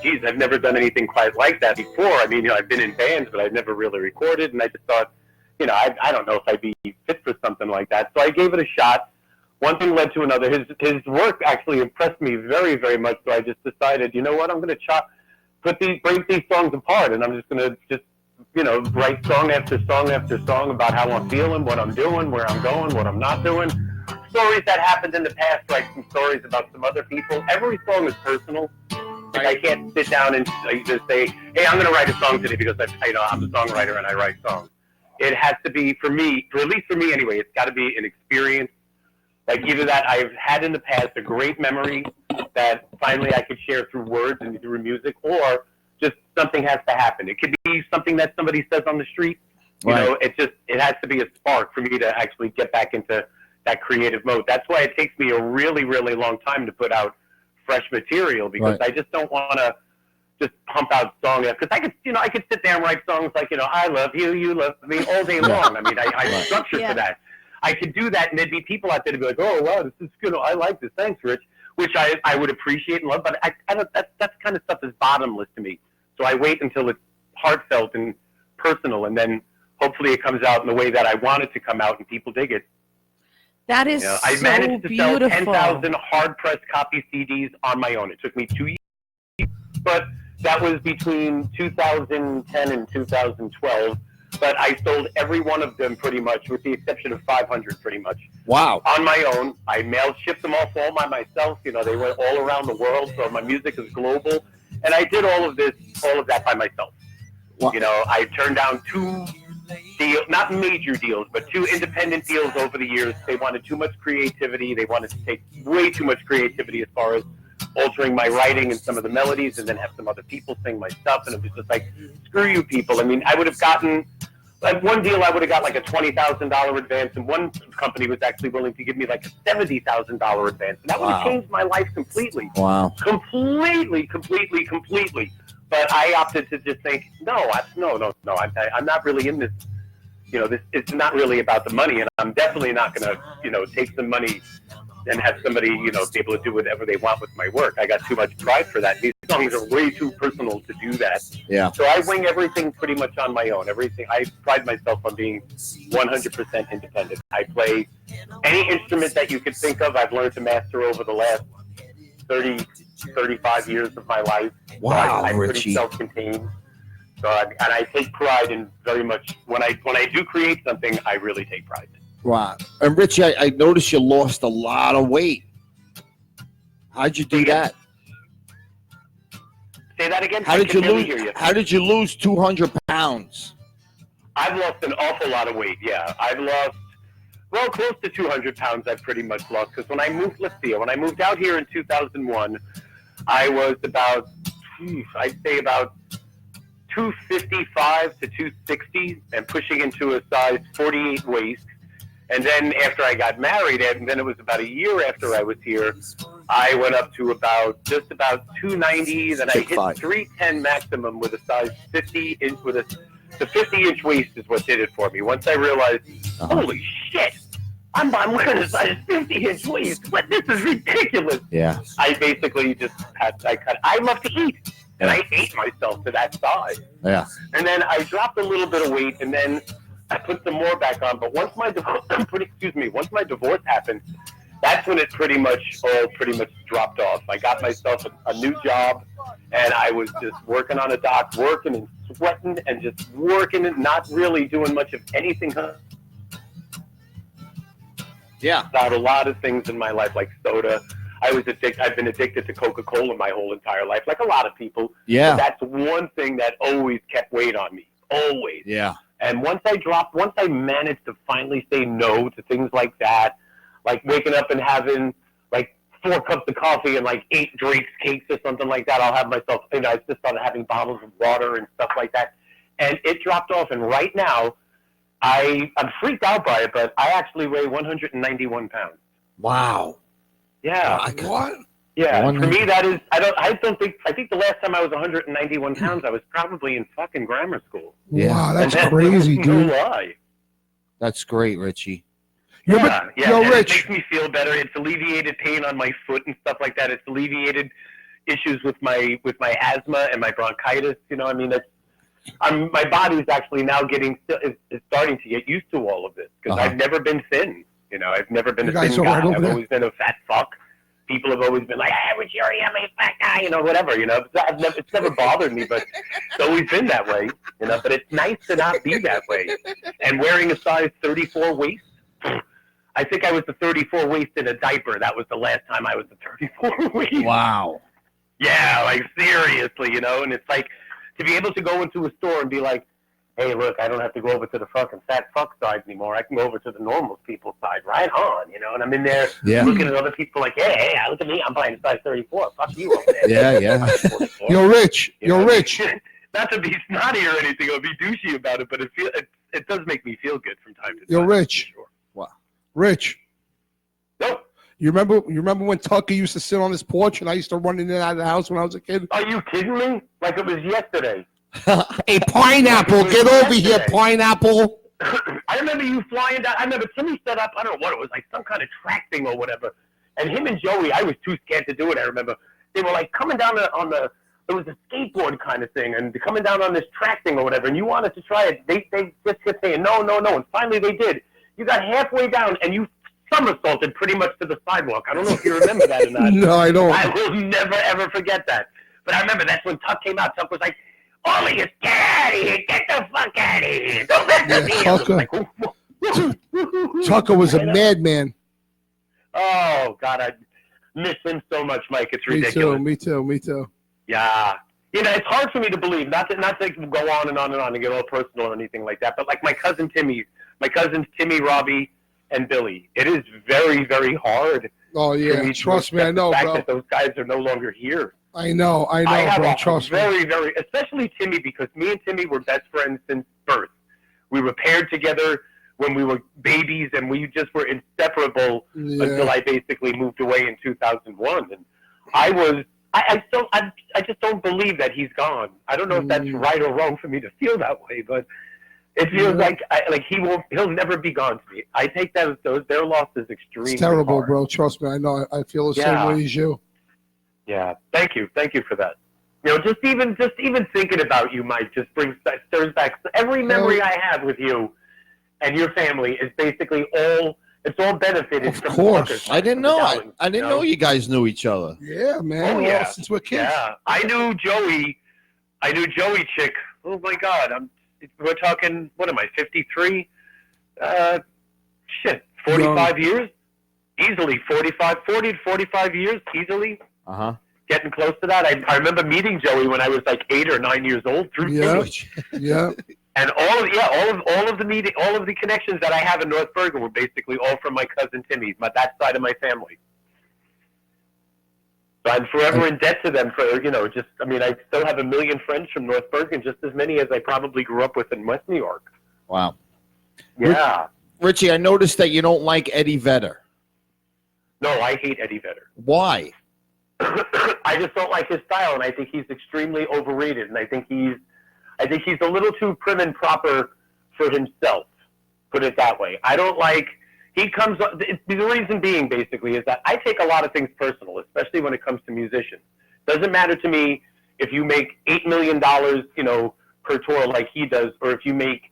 geez, I've never done anything quite like that before. I mean, I've been in bands, but I've never really recorded. And I just thought, I don't know if I'd be fit for something like that. So I gave it a shot. One thing led to another. His work actually impressed me very, very much. So I just decided, you know what, I'm going to break these songs apart. And I'm just going to write song after song after song about how I'm feeling, what I'm doing, where I'm going, what I'm not doing. Stories that happened in the past, like some stories about some other people. Every song is personal. Like I can't sit down and just say, hey, I'm going to write a song today because I'm a songwriter and I write songs. It has to be, for me, or at least for me anyway, it's got to be an experience. Like either that I've had in the past, a great memory that finally I could share through words and through music, or just something has to happen. It could be something that somebody says on the street. Right. It has to be a spark for me to actually get back into that creative mode. That's why it takes me a really, really long time to put out fresh material, because I just don't want to just pump out songs. Because I could sit there and write songs like, I love you, you love me all day long. I mean, I structure for that. I could do that, and there'd be people out there to be like, oh, wow, this is good. I like this. Thanks, Rich. Which I would appreciate and love, but that kind of stuff is bottomless to me. So I wait until it's heartfelt and personal, and then hopefully it comes out in the way that I want it to come out and people dig it. That is I managed to beautiful. sell 10,000 hard-pressed copy CDs on my own. It took me 2 years, but that was between 2010 and 2012. But I sold every one of them pretty much, with the exception of 500 pretty much. Wow. On my own. I shipped them off all by myself. They went all around the world, so my music is global. And I did all of that by myself. Wow. I turned down 2 deal, not major deals, but 2 independent deals over the years. They wanted too much creativity. They wanted to take way too much creativity as far as altering my writing and some of the melodies, and then have some other people sing my stuff. And it was just like, screw you people. I mean, I would have gotten, like, one deal I would have got like a $20,000 advance, and one company was actually willing to give me like a $70,000 advance. And that would have changed my life completely. Wow. Completely. But I opted to just think, no. I'm not really in this. You know, it's not really about the money, and I'm definitely not going to, take some money and have somebody, be able to do whatever they want with my work. I got too much pride for that. These songs are way too personal to do that. Yeah. So I wing everything pretty much on my own. Everything. I pride myself on being 100% independent. I play any instrument that you could think of. I've learned to master over the last 35 years of my life. Wow, so I'm Richie. pretty self-contained. So I take pride in very much when I do create something, I really take pride in it. Wow. And Richie, I noticed you lost a lot of weight. How'd you do that? Say that again. How did you lose 200 pounds? I've lost an awful lot of weight. Yeah, I've lost close to 200 pounds. I've pretty much lost because when I moved out here in 2001, I was about I'd say about 255 to 260 and pushing into a size 48 waist. And then after I got married, and then it was about a year after I was here, I went up to just about 290. Then I hit 310 maximum with a size 50 inch the 50-inch waist is what did it for me. Once I realized, holy shit, I'm wearing a size 50-inch waist. What? This is ridiculous. Yeah. I basically just I love to eat. And I ate myself to that size. Yeah. And then I dropped a little bit of weight, and then I put some more back on. But once my divorce happened, that's when it pretty much dropped off. I got myself a new job, and I was just working on a dock, working and sweating and just working and not really doing much of anything. Yeah. About a lot of things in my life, like soda. I've been addicted to Coca-Cola my whole entire life, like a lot of people. Yeah. But that's one thing that always kept weight on me. Always. Yeah. And once I managed to finally say no to things like that, like waking up and having like 4 cups of coffee and like 8 Drake's cakes or something like that, I'll have myself, I just started having bottles of water and stuff like that. And it dropped off. And right now, I'm freaked out by it, but I actually weigh 191 pounds. Wow. Yeah. What? Yeah. For me, that is, I think the last time I was 191 pounds, I was probably in fucking grammar school. Yeah. Wow, that's And crazy, no dude. lie. That's great, Richie. Yeah. Yo, and Rich. it makes me feel better. It's alleviated pain on my foot and stuff like that. It's alleviated issues with my asthma and my bronchitis. My body's actually now is starting to get used to all of this because I've never been thin. I've never been a thin guy. I've always been a fat fuck. People have always been like, "Hey, Richie, are you a fat guy?" Whatever. It's never bothered me, but it's always been that way. But it's nice to not be that way. And wearing a size 34 waist, I think I was the 34 waist in a diaper. That was the last time I was the 34 waist. Wow. Yeah, like seriously, And it's like to be able to go into a store and be like, hey, look, I don't have to go over to the fucking fat fuck side anymore. I can go over to the normal people side. Right on, And I'm in there looking at other people like, hey, look at me. I'm buying a size 34. Fuck you over there. Yeah. Yo, Rich. Rich. Not to be snotty or anything or be douchey about it, but it does make me feel good from time to time. Yo, Rich. Sure. Wow. Rich. Nope. You remember when Tucker used to sit on his porch and I used to run in and out of the house when I was a kid? Are you kidding me? Like it was yesterday. Hey, pineapple, get over here, pineapple. I remember you flying down. I remember Timmy set up, I don't know what it was, like some kind of track thing or whatever. And him and Joey, I was too scared to do it, I remember. They were like coming down it was a skateboard kind of thing, and coming down on this track thing or whatever, and you wanted to try it. They just kept saying, no. And finally they did. You got halfway down, and you somersaulted pretty much to the sidewalk. I don't know if you remember that or not. No, I don't. I will never, ever forget that. But I remember that's when Tuck came out. Tuck was like, Ollie, get out of here. Get the fuck out of here. Don't let me Tucker. Tucker was a madman. Oh, God, I miss him so much, Mike. It's ridiculous. Me too. Yeah. it's hard for me to believe. Not to go on and on and on and get all personal or anything like that. But like my cousins Timmy, Robbie, and Billy. It is very, very hard. Oh yeah, trust me, I know, the fact bro. that those guys are no longer here. I know, I have bro. a Trust me. very, very, especially Timmy, because me and Timmy were best friends since birth. We were paired together when we were babies, and we just were inseparable until I basically moved away in 2001. And I just don't believe that he's gone. I don't know if that's right or wrong for me to feel that way, but it feels like he'll never be gone to me. I take that as their loss is extremely It's terrible, hard. bro. Trust me, I know. I feel the same way as you. Yeah, thank you for that. Just even thinking about you, Mike, just stirs back every memory I have with you and your family is basically all benefited Of from course. I didn't know. I didn't know you guys knew each other. Yeah, man. Oh, yeah. Well, since we're kids. Yeah, I knew Joey Chick. Oh my God, we're talking. What am I? 53? 45 years, easily 40 to 45 years, easily. Getting close to that. I remember meeting Joey when I was like 8 or 9 years old through Timmy. Yeah. And all of the connections that I have in North Bergen were basically all from my cousin Timmy, that side of my family. So I'm forever in debt to them for I still have a million friends from North Bergen, just as many as I probably grew up with in West New York. Wow. Yeah. Richie, I noticed that you don't like Eddie Vedder. No, I hate Eddie Vedder. Why? I just don't like his style, and I think he's extremely overrated, and I think he's a little too prim and proper for himself. Put it that way. I don't like. He comes. The reason being, basically, is that I take a lot of things personal, especially when it comes to musicians. Doesn't matter to me if you make $8 million, per tour like he does, or if you make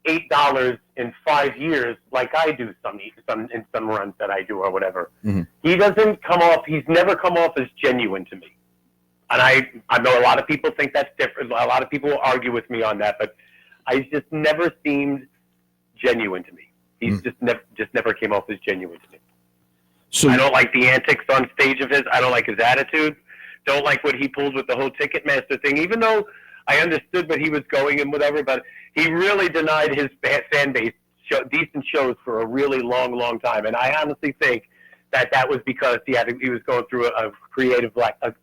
$8 in 5 years like I do in some runs that I do or whatever. Mm-hmm. He doesn't come off. He's never come off as genuine to me. And I know a lot of people think that's different. A lot of people will argue with me on that, but I just never seemed genuine to me. He's just never came off as genuine to me. So I don't like the antics on stage of his. I don't like his attitude. Don't like what he pulled with the whole Ticketmaster thing, even though I understood what he was going and whatever, but he really denied his fan base decent shows for a really long, long time. And I honestly think that was because he was going through a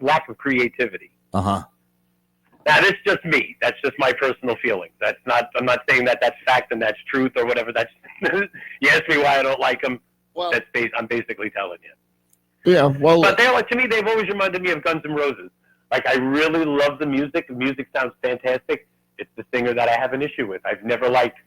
lack of creativity. Uh-huh. Now, that's just me. That's just my personal feelings. I'm not saying that that's fact and that's truth or whatever. That's you ask me why I don't like him. Well, I'm basically telling you. Yeah, well, But to me, they've always reminded me of Guns N' Roses. Like, I really love the music. The music sounds fantastic. It's the singer that I have an issue with. I've never liked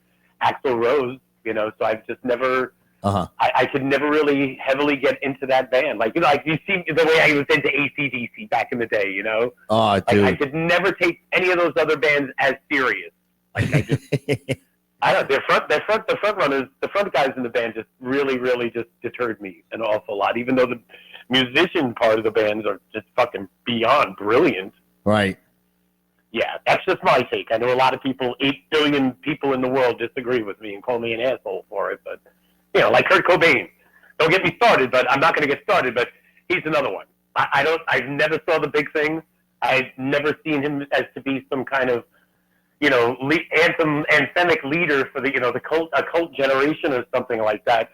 Axl Rose, so I've just never. I could never really heavily get into that band. Like, you see the way I was into AC/DC back in the day, Oh, dude. I could never take any of those other bands as serious. Like, I don't. The front guys in the band just really, really just deterred me an awful lot. Even though the musician part of the bands are just fucking beyond brilliant. Right. Yeah, that's just my take. I know a lot of people, 8 billion people in the world, disagree with me and call me an asshole for it, but. Like Kurt Cobain. Don't get me started, but I'm not going to get started, but he's another one. I never saw the big thing. I've never seen him as to be some kind of, anthemic leader for the cult generation or something like that.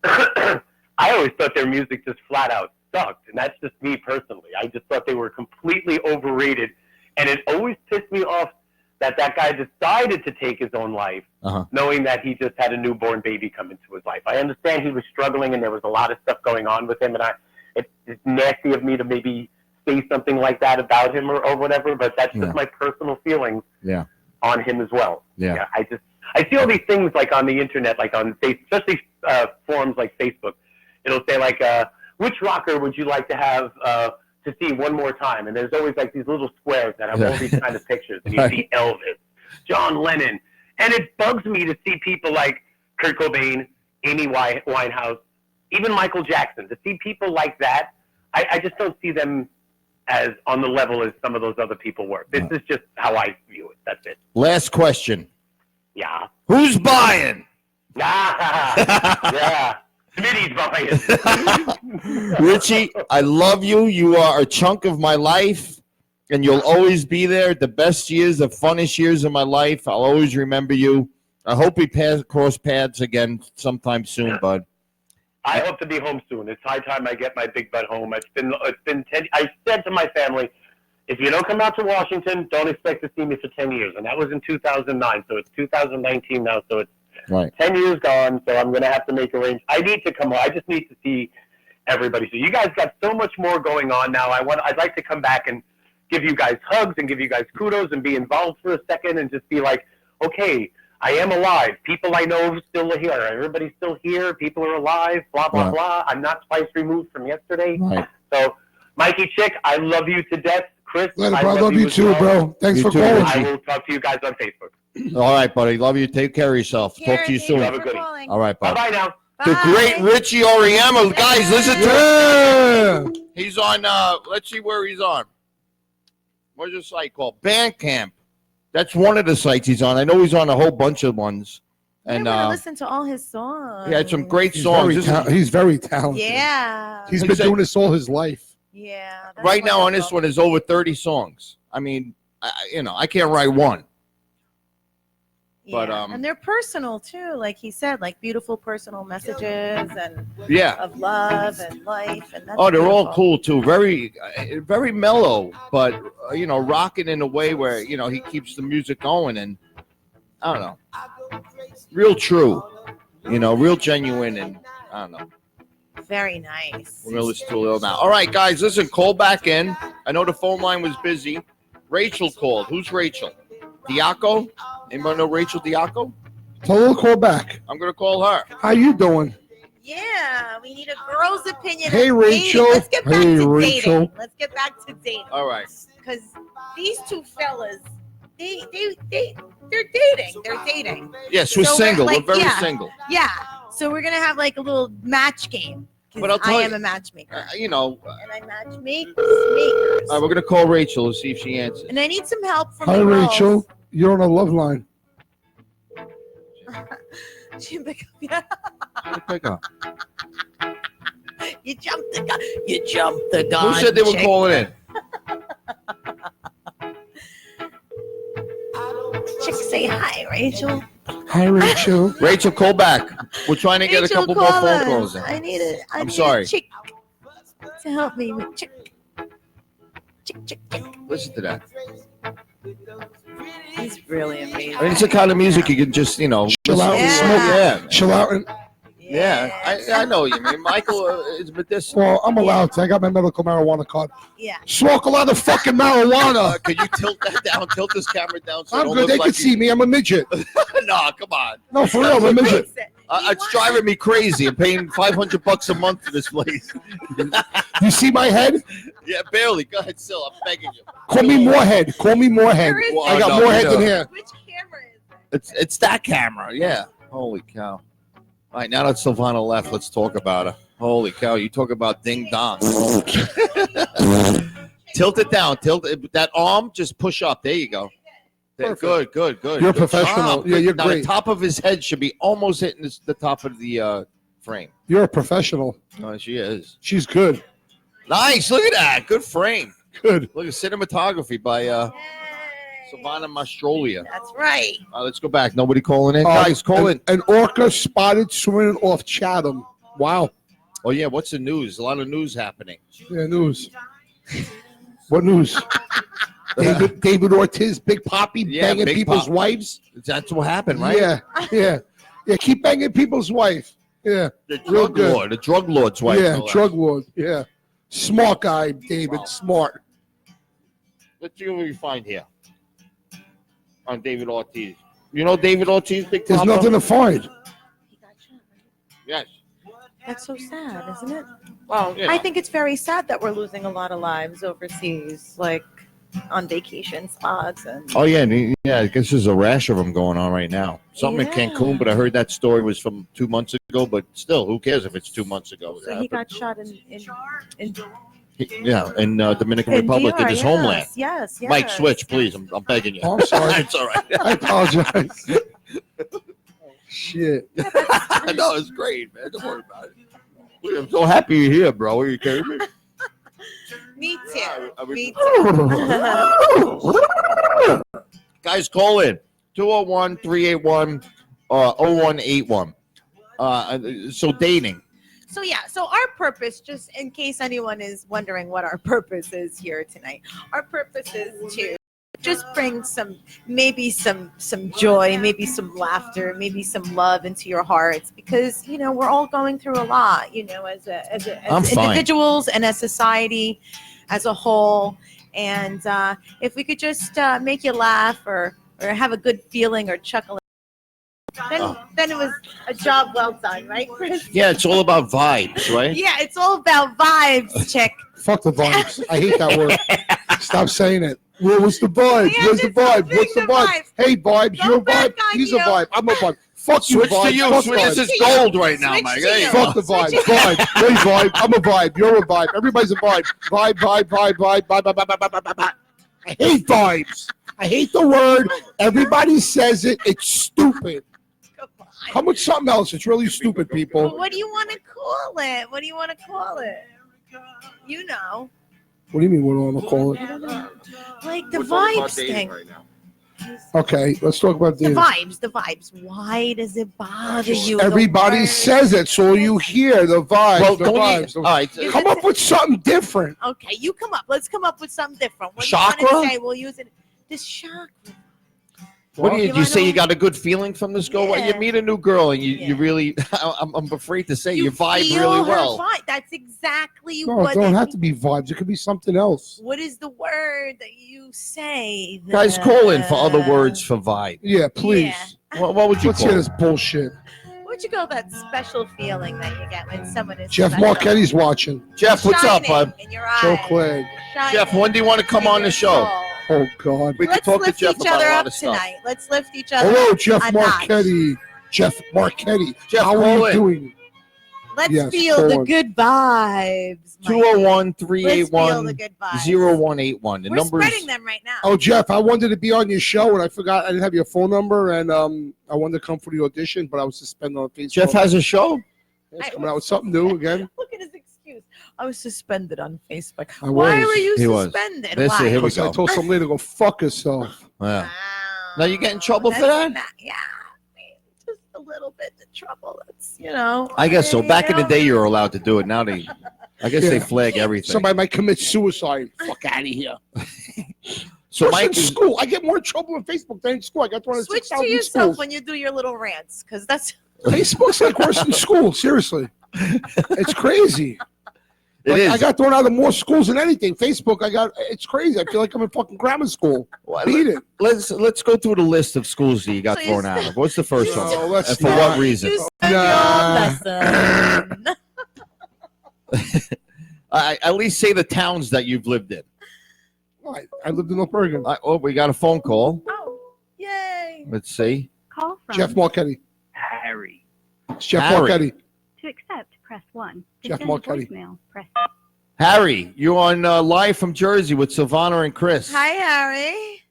I always thought their music just flat out sucked, and that's just me personally. I just thought they were completely overrated, and it always pissed me off that guy decided to take his own life, knowing that he just had a newborn baby come into his life. I understand he was struggling and there was a lot of stuff going on with him, and it's nasty of me to maybe say something like that about him or whatever, but that's just my personal feelings on him as well. Yeah. I see all these things like on the internet, like on especially forums like Facebook. It'll say like, which rocker would you like to have to see one more time? And there's always like these little squares that have all these kind of pictures, and you see Elvis, John Lennon, and it bugs me to see people like Kurt Cobain, Amy Winehouse, even Michael Jackson. To see people like that, I just don't see them as on the level as some of those other people were. This is just how I view it. That's it. Last question. Yeah. Who's buying? Yeah. Smitty's buying. Richie, I love you. You are a chunk of my life. and you'll always be there. The best years, the funnest years of my life. I'll always remember you. I hope we cross paths again sometime soon, bud. I hope to be home soon. It's high time I get my big butt home. It's been 10. I said to my family, if you don't come out to Washington, don't expect to see me for 10 years. And that was in 2009. So it's 2019 now. So it's Right. 10 years gone. So I'm going to have to make arrangements. I need to come home. I just need to see everybody. So you guys got so much more going on now. I'd like to come back and give you guys hugs and give you guys kudos and be involved for a second and just be like, okay, I am alive. People I know still are here. Everybody's still here. People are alive. Blah, blah, Right. blah. I'm not twice removed from yesterday. Right. So, Mikey Chick, I love you to death. Chris, Later, I bro. Love you as too, well. bro. Thanks You for too, calling. Richie. I will talk to you guys on Facebook. All right, buddy. Love you. Take care of yourself. Talk to you Karen, soon. Have a thank you good for one. calling. All right, bud. Bye-bye now. The Bye. great Richie Oriemo. Guys, listen to him. Yeah. He's on, let's see where he's on. What's the site called? Bandcamp. That's one of the sites he's on. I know he's on a whole bunch of ones. And I want to listen to all his songs. he had some great He's songs. very, This is- he's very talented. Yeah. He's Like been I said- doing this all his life. Yeah. that's right now on this wonderful. one is over 30 songs. I mean, I can't write one. but, Yeah. and they're personal too, like he said, like beautiful personal messages and Yeah. of love and life. And that's Oh, they're all beautiful. cool too. Very, very mellow, but rocking in a way where he keeps the music going, and I don't know, real true, real genuine, and I don't know. Very nice. We're gonna listen to a little now. All right, guys, listen. Call back in. I know the phone line was busy. Rachel called. Who's Rachel? Diaco? Anybody know Rachel Diaco? Tell her to call back. I'm gonna call her. How you doing? Yeah, we need a girl's opinion. Hey, of Rachel. dating. Let's get back Hey, to Rachel. dating. Let's get back to dating. All right. Because these two fellas, they're dating. They're dating. Yes, we're So we're single. like, we're very yeah. single. Yeah. So we're gonna have like a little match game. 'Cause But I'll tell I am you- a matchmaker, And and I match makers. we're gonna call Rachel to see if she answers. And I need some help from Hi, the girls. Rachel. You're on a love line. She pick up- yeah. Pick up. You jumped the gun. You jumped the gun. Who said they were chick. calling in? Chick, say hi, Rachel. Hi, Rachel. Rachel, call back. We're trying to get a Rachel, couple more call phone us. calls in. I need it. I'm sorry. Chick to help me with chick. Chick. Listen to that. He's really amazing. I mean, it's the kind of music you can just, Chill out listen and to. smoke. Yeah. Chill out. And, I know what you mean. Michael is medicinal. well, I'm allowed to. I got my medical marijuana card. Yeah. Smoke a lot of fucking marijuana. Could you tilt that down? Tilt this camera down so it I'm don't good. look They like can see me. I'm a midget. No, come on. No, for real, I'm a midget. It's driving me crazy. I'm paying $500 a month for this place. You see my head? Yeah, barely. Go ahead, Sil. I'm begging you. Call me Moorhead. Call me Moorhead. Where is Well, I got no, more head no. than hair. Which camera is it? It's that camera. Yeah. Holy cow. All right, now that Silvana left, let's talk about her. Holy cow. You talk about ding dong. Tilt it down. Tilt it. That arm, just push up. There you go. Perfect. Good. You're Good professional. job. Yeah, you're Now, great. the top of his head should be almost hitting the top of the frame. You're a professional. Oh, she is. She's good. Nice. Look at that. Good frame. Good. Look at cinematography by Yay. Silvana Mastrolia. That's right. Let's go back. Nobody calling in? Guys, call in. An orca spotted swimming off Chatham. Wow. Oh, yeah. What's the news? A lot of news happening. Yeah, news. What news? David Ortiz, Big Poppy, Yeah, banging Big people's Pop. wives. That's what happened, right? Yeah. Keep banging people's wife. Yeah, The Real drug good. lord. The drug lord's wife. yeah, no less. drug lord. Yeah, smart guy, David. Wow. Smart. Let's see what we find here on David Ortiz. You know David Ortiz, Big There's Papa? nothing to find. He got shot, right? Yes. That's so sad, isn't it? Well, I think it's very sad that we're losing a lot of lives overseas, like on vacation spots and Oh, yeah. I guess there's a rash of them going on right now. Something in Yeah. Cancun, but I heard that story was from 2 months ago. But still, who cares if it's 2 months ago? so he got shot in In Dominican in Republic, in DR, his yes, homeland. Yes. Mike, switch, please. I'm begging you. Oh, I'm sorry. It's all right. I apologize. Shit. No, it's great, man. Don't worry about it. I'm so happy you're here, bro. Are you kidding me? Me too. Are we- Me too. Guys, call in 201-381-0181. So dating. So yeah, so our purpose, just in case anyone is wondering what our purpose is here tonight, our purpose is to just bring maybe some joy, maybe some laughter, maybe some love into your hearts, because we're all going through a lot, as I'm fine. individuals and as society as a whole. And if we could just make you laugh or have a good feeling or chuckle, then it was a job well done, right, Chris? Yeah, it's all about vibes, right? Yeah, it's all about vibes, chick. Fuck the vibes. I hate that word. Stop saying it. What's the vibes? Yeah, Where's the just vibes? don't What's the bring the vibes? vibes. Hey, vibes, Go you're a back vibe. on He's you. a vibe. I'm a vibe. Fuck you, Switch vibe. to you. Fuck Switch. This vibes. is gold right now, Switch Mike. to There you you. go. Fuck the vibe. Switch Vibe. Hey, vibe. I'm a vibe. You're a vibe. Everybody's a vibe. Vibe, vibe, vibe, vibe, vibe, vibe, vibe, vibe, vibe, vibe. I hate vibes. I hate the word. Everybody says it. It's stupid. Come on. Come with something else. It's really stupid, But people. what do you want to call it? What do you want to call it? You know, What do you mean? What do I want to call it? like the vibes thing. Okay, let's talk about The the. vibes. Why does it bother you? The Everybody word? says it, so you hear the vibes. Well, the don't vibes. you? All right. Is Come up with something different. Okay, you come up. Let's come up with something different. What do Chakra? you want to say? We'll use it. This chakra. What do You you wanna say? know- You got a good feeling from this girl? When Yeah. you meet a new girl and you Yeah. really, I'm afraid to say, you vibe feel really her well. vibe. That's exactly No, what. it don't have to be vibes. It could be something else. What is the word that you say? Guys, call in for other words for vibe. Yeah, please. What would you Let's call hear it? this bullshit. What'd you call that special feeling that you get when someone is Jeff special? Marquette's watching. Jeff, what's up, Shining bud? in your Joe eyes. Clegg. Shining Jeff, when do you want to come in on your the show? soul. Oh, God. We can Let's talk to lift Jeff each about other a lot up of stuff. tonight. Let's lift each other Hello, up. Jeff a notch. Marquetti. Jeff Marquetti. Jeff, How call are you in. doing? Let's Yes, feel call the in. good vibes. Mikey. 201-381-0181. The We're number's spreading them right now. Oh, Jeff, I wanted to be on your show, and I forgot I didn't have your phone number, and I wanted to come for the audition, but I was suspended on Facebook. Jeff has a show. It's coming out with something new again. Look at his excuse. I was suspended on Facebook. I Why was. were you He was. suspended? Listen, Why? here we Because I go. told some lady to go fuck herself. Yeah. Wow. Now you get in trouble for That's that? not- yeah, just a little bit of trouble. That's I guess so. Back in the day, you were allowed to do it. Now I guess they Yeah. flag everything. Somebody might commit suicide. Fuck out of here. So Worse Mike in is school. I get more trouble on Facebook than in school. I got one of Switch to 6,000 yourself schools. when you do your little rants, because that's Facebook's like worse than school. Seriously. It's crazy. It Like, is. I got thrown out of more schools than anything. Facebook, it's crazy. I feel like I'm in fucking grammar school. Well, Beat it. Let's go through the list of schools that you got So you thrown out of. What's the first No, one? let's And for not. what reason? you said Nah. your lesson. At least say the towns that you've lived in. I lived in North Bergen. Oh, we got a phone call. Oh, yay! Let's see. Call from Jeff Marquetti. Harry. It's Jeff Harry. Marquetti. to accept, press 1. To Jeff send a Marquetti. voicemail, press Harry, you're on live from Jersey with Silvana and Chris. Hi, Harry.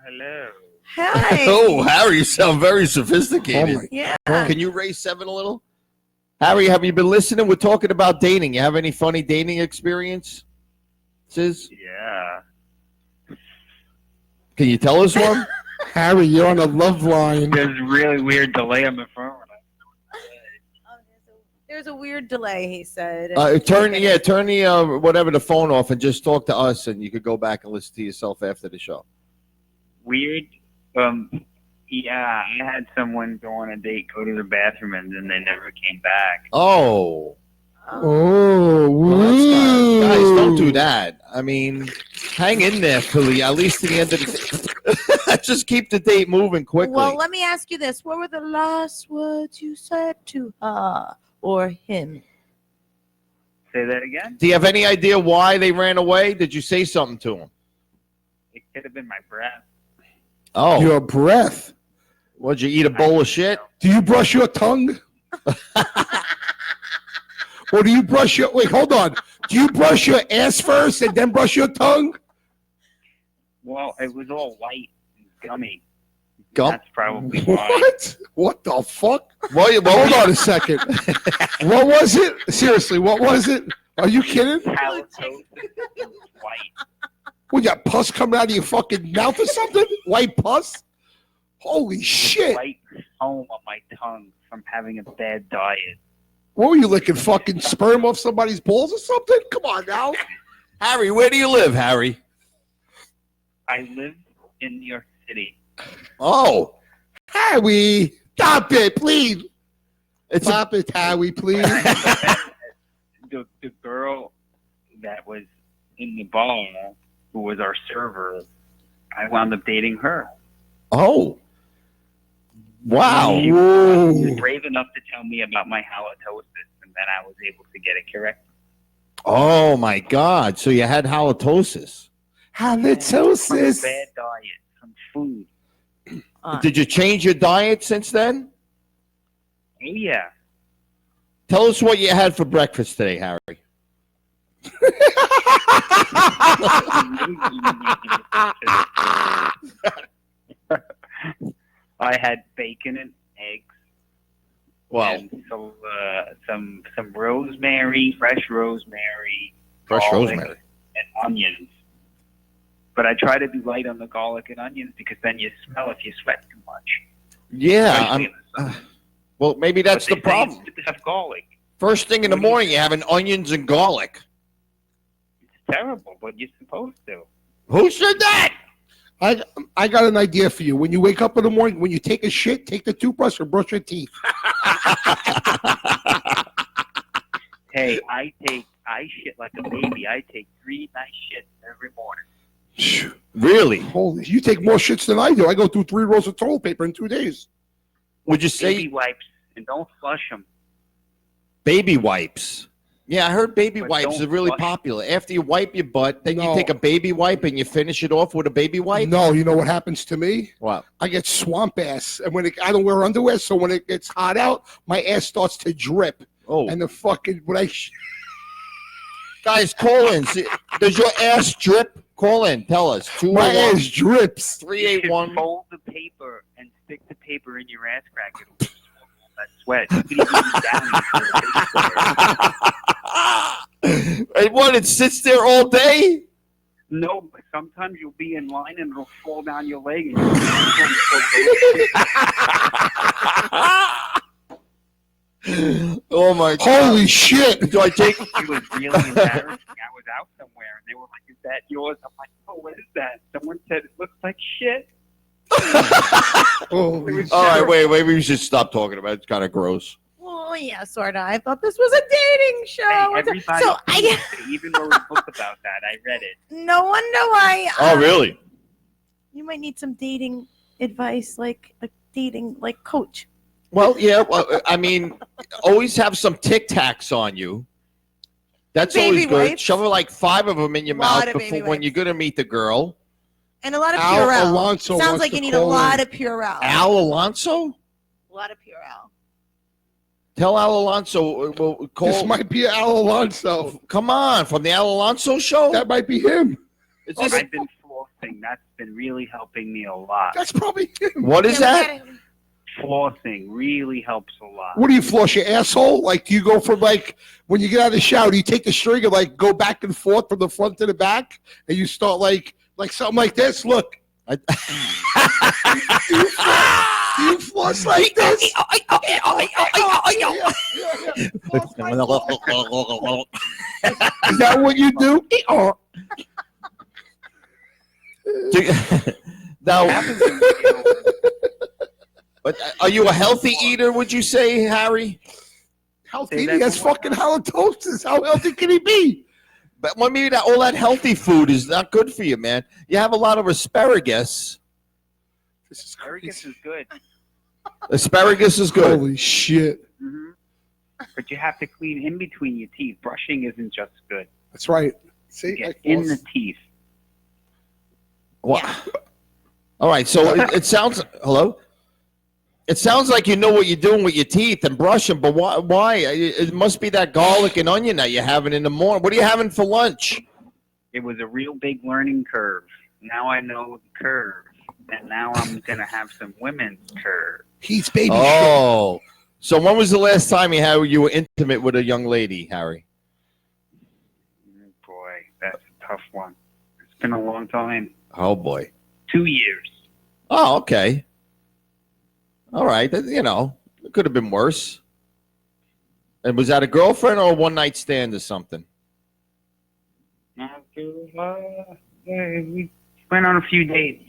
Hello. Hi. Oh, Harry, you sound very Oh sophisticated. my Yeah. Can you raise 7 a little? Harry, have you been listening? We're talking about dating. You have any funny dating experiences? Yeah. Can you tell us one? Harry, you're on a love line. There's a really weird delay on my phone. Oh, there's a weird delay, he said. Turn the whatever the phone off and just talk to us, and you could go back and listen to yourself after the show. Weird. Yeah, I had someone go on a date, go to the bathroom, and then they never came back. Oh, Oh, well, that's woo. guys, don't do that. I mean, hang in there till at least to the end of the day. Just keep the date moving quickly. Well, let me ask you this. What were the last words you said to her or him? Say that again? Do you have any idea why they ran away? Did you say something to them? It could have been my breath. Oh, Your breath. would you eat a bowl of shit? Do you brush your tongue? Or do you brush your, wait, hold on. Do you brush your ass first and then brush your tongue? Well, it was all white and gummy. Gum? That's probably why. What? What the fuck? Well, Hold on a second. What was it? Seriously, what was it? Are you kidding? Halitosis is white. What, you got pus coming out of your fucking mouth or something? White pus? Holy shit. White foam on my tongue from having a bad diet. What were you licking? Fucking sperm off somebody's balls or something? Come on now. Harry, where do you live, Harry? I live in New York City. Oh, Harry, stop it, please. it's Stop it, Harry, please. The girl that was in the bar, who was our server, I wound up dating her. oh, wow. She was brave enough to tell me about my halitosis, and then I was able to get it corrected. Oh my God! So you had halitosis. From a Halitosis. bad diet, from food. Did you change your diet since then? Oh yeah. Tell us what you had for breakfast today, Harry. I had bacon and eggs. Well, And some rosemary, fresh rosemary, fresh garlic, rosemary. and onions. But I try to be light on the garlic and onions because then you smell if you sweat too much. Yeah. Especially in the summer. Well, maybe that's But the they say problem. it's good to have garlic. First thing in the morning, you're having onions and garlic. It's terrible, but you're supposed to. Who said that? I got an idea for you. When you wake up in the morning, when you take a shit, take the toothbrush and brush your teeth. Hey, I shit like a baby. I take 3 nice shits every morning. Really? Holy, you take more shits than I do. I go through 3 rolls of toilet paper in 2 days. Would you say Baby wipes, and don't flush them. baby wipes? Yeah, I heard baby But wipes don't are really flush. popular. After you wipe your butt, then you No. take a baby wipe and you finish it off with a baby wipe? No, you know what happens to me? What? I get swamp ass, and I don't wear underwear, so when it gets hot out, my ass starts to drip, Oh, and the fucking guys, call in. See, does your ass drip? Call in. Tell us. my ass drips. 381. Fold the paper and stick the paper in your ass crack. It'll absorb all that sweat. You can even use down And what? It sits there all day? No, but sometimes you'll be in line and it'll fall down your leg. And Oh my God. Holy shit! Do I take? It was really embarrassing. I was out somewhere and they were like, "Is that yours?" I'm like, "Oh, what is that?" Someone said it looks like shit. Holy All right, wait. We should stop talking about it. It's kind of gross. Well, yeah, sort of. I thought this was a dating show. Hey, everybody, so I even wrote a book about that. I read it. no wonder why. Oh, really? You might need some dating advice, like a dating coach. Well, yeah. Well, I mean, always have some Tic Tacs on you. That's Baby always good. wipes. Shove like 5 of them in your Lot mouth of baby before when wipes. you're gonna meet the girl. And a lot of Al Purell. Alonso Sounds wants like to you need a call lot in. of Purell. Al Alonso? A lot of Purell. Tell Al Alonso. Well, This call. might be Al Alonso. Come on, from the Al Alonso show. That might be him. Is this- I've been flossing. That's been really helping me a lot. That's probably him. what is that? Flossing really helps a lot. What do you floss your asshole? Like, do you go from when you get out of the shower, do you take the string and go back and forth from the front to the back, and you start like something like this? Look, do you floss like this? Is that what you do? Now, Happens when you get older. but are you a healthy eater? Would you say, Harry? Healthy? He has fucking halitosis. How healthy can he be? But well, maybe all that healthy food is not good for you, man. You have a lot of asparagus. This is Asparagus crazy. is good. Asparagus is good. Holy shit! hmm But you have to clean in between your teeth. Brushing isn't just good. That's right. See, Get I in floss. the teeth. Well, all right. So it sounds. Hello. It sounds like you know what you're doing with your teeth and brush them, but why? Why? It must be that garlic and onion that you're having in the morning. What are you having for lunch? It was a real big learning curve. Now I know the curve. And now I'm going to have some women's curve. He's baby shit. Oh, so when was the last time you were intimate with a young lady, Harry? tough one. It's been a long time. Oh boy. 2 years. Oh, okay. All right. You know, it could have been worse. And was that a girlfriend or a one night stand or something? We went on a few dates.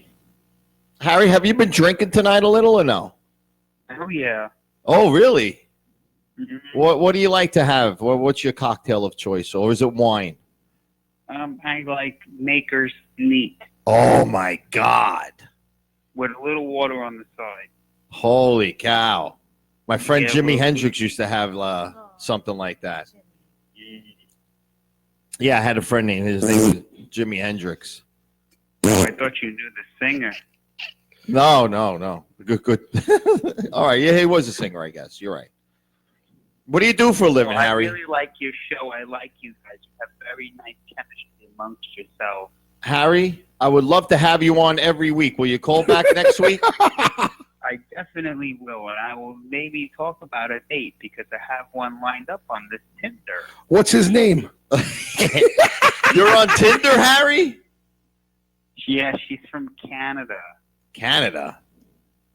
Harry, have you been drinking tonight a little or no? Oh yeah. Oh, really? Mhm. What do you like to have? What's your cocktail of choice, or is it wine? I like Maker's Neat Oh my God! with a little water on the side. Holy cow! My friend Yeah, Jimi well, Hendrix used to have something like that. Yeah, I had a friend named his name was Jimi Hendrix. Oh, I thought you knew the singer. No. Good. All right. Yeah, he was a singer, I guess. You're right. What do you do for a living, Well, I Harry? really like your show. I like you guys. You have very nice chemistry amongst yourselves. Harry, I would love to have you on every week. Will you call back next week? I definitely will, and I will maybe talk about a date because I have one lined up on this Tinder. What's his name? You're on Tinder, Harry? Yeah, she's from Canada. Canada.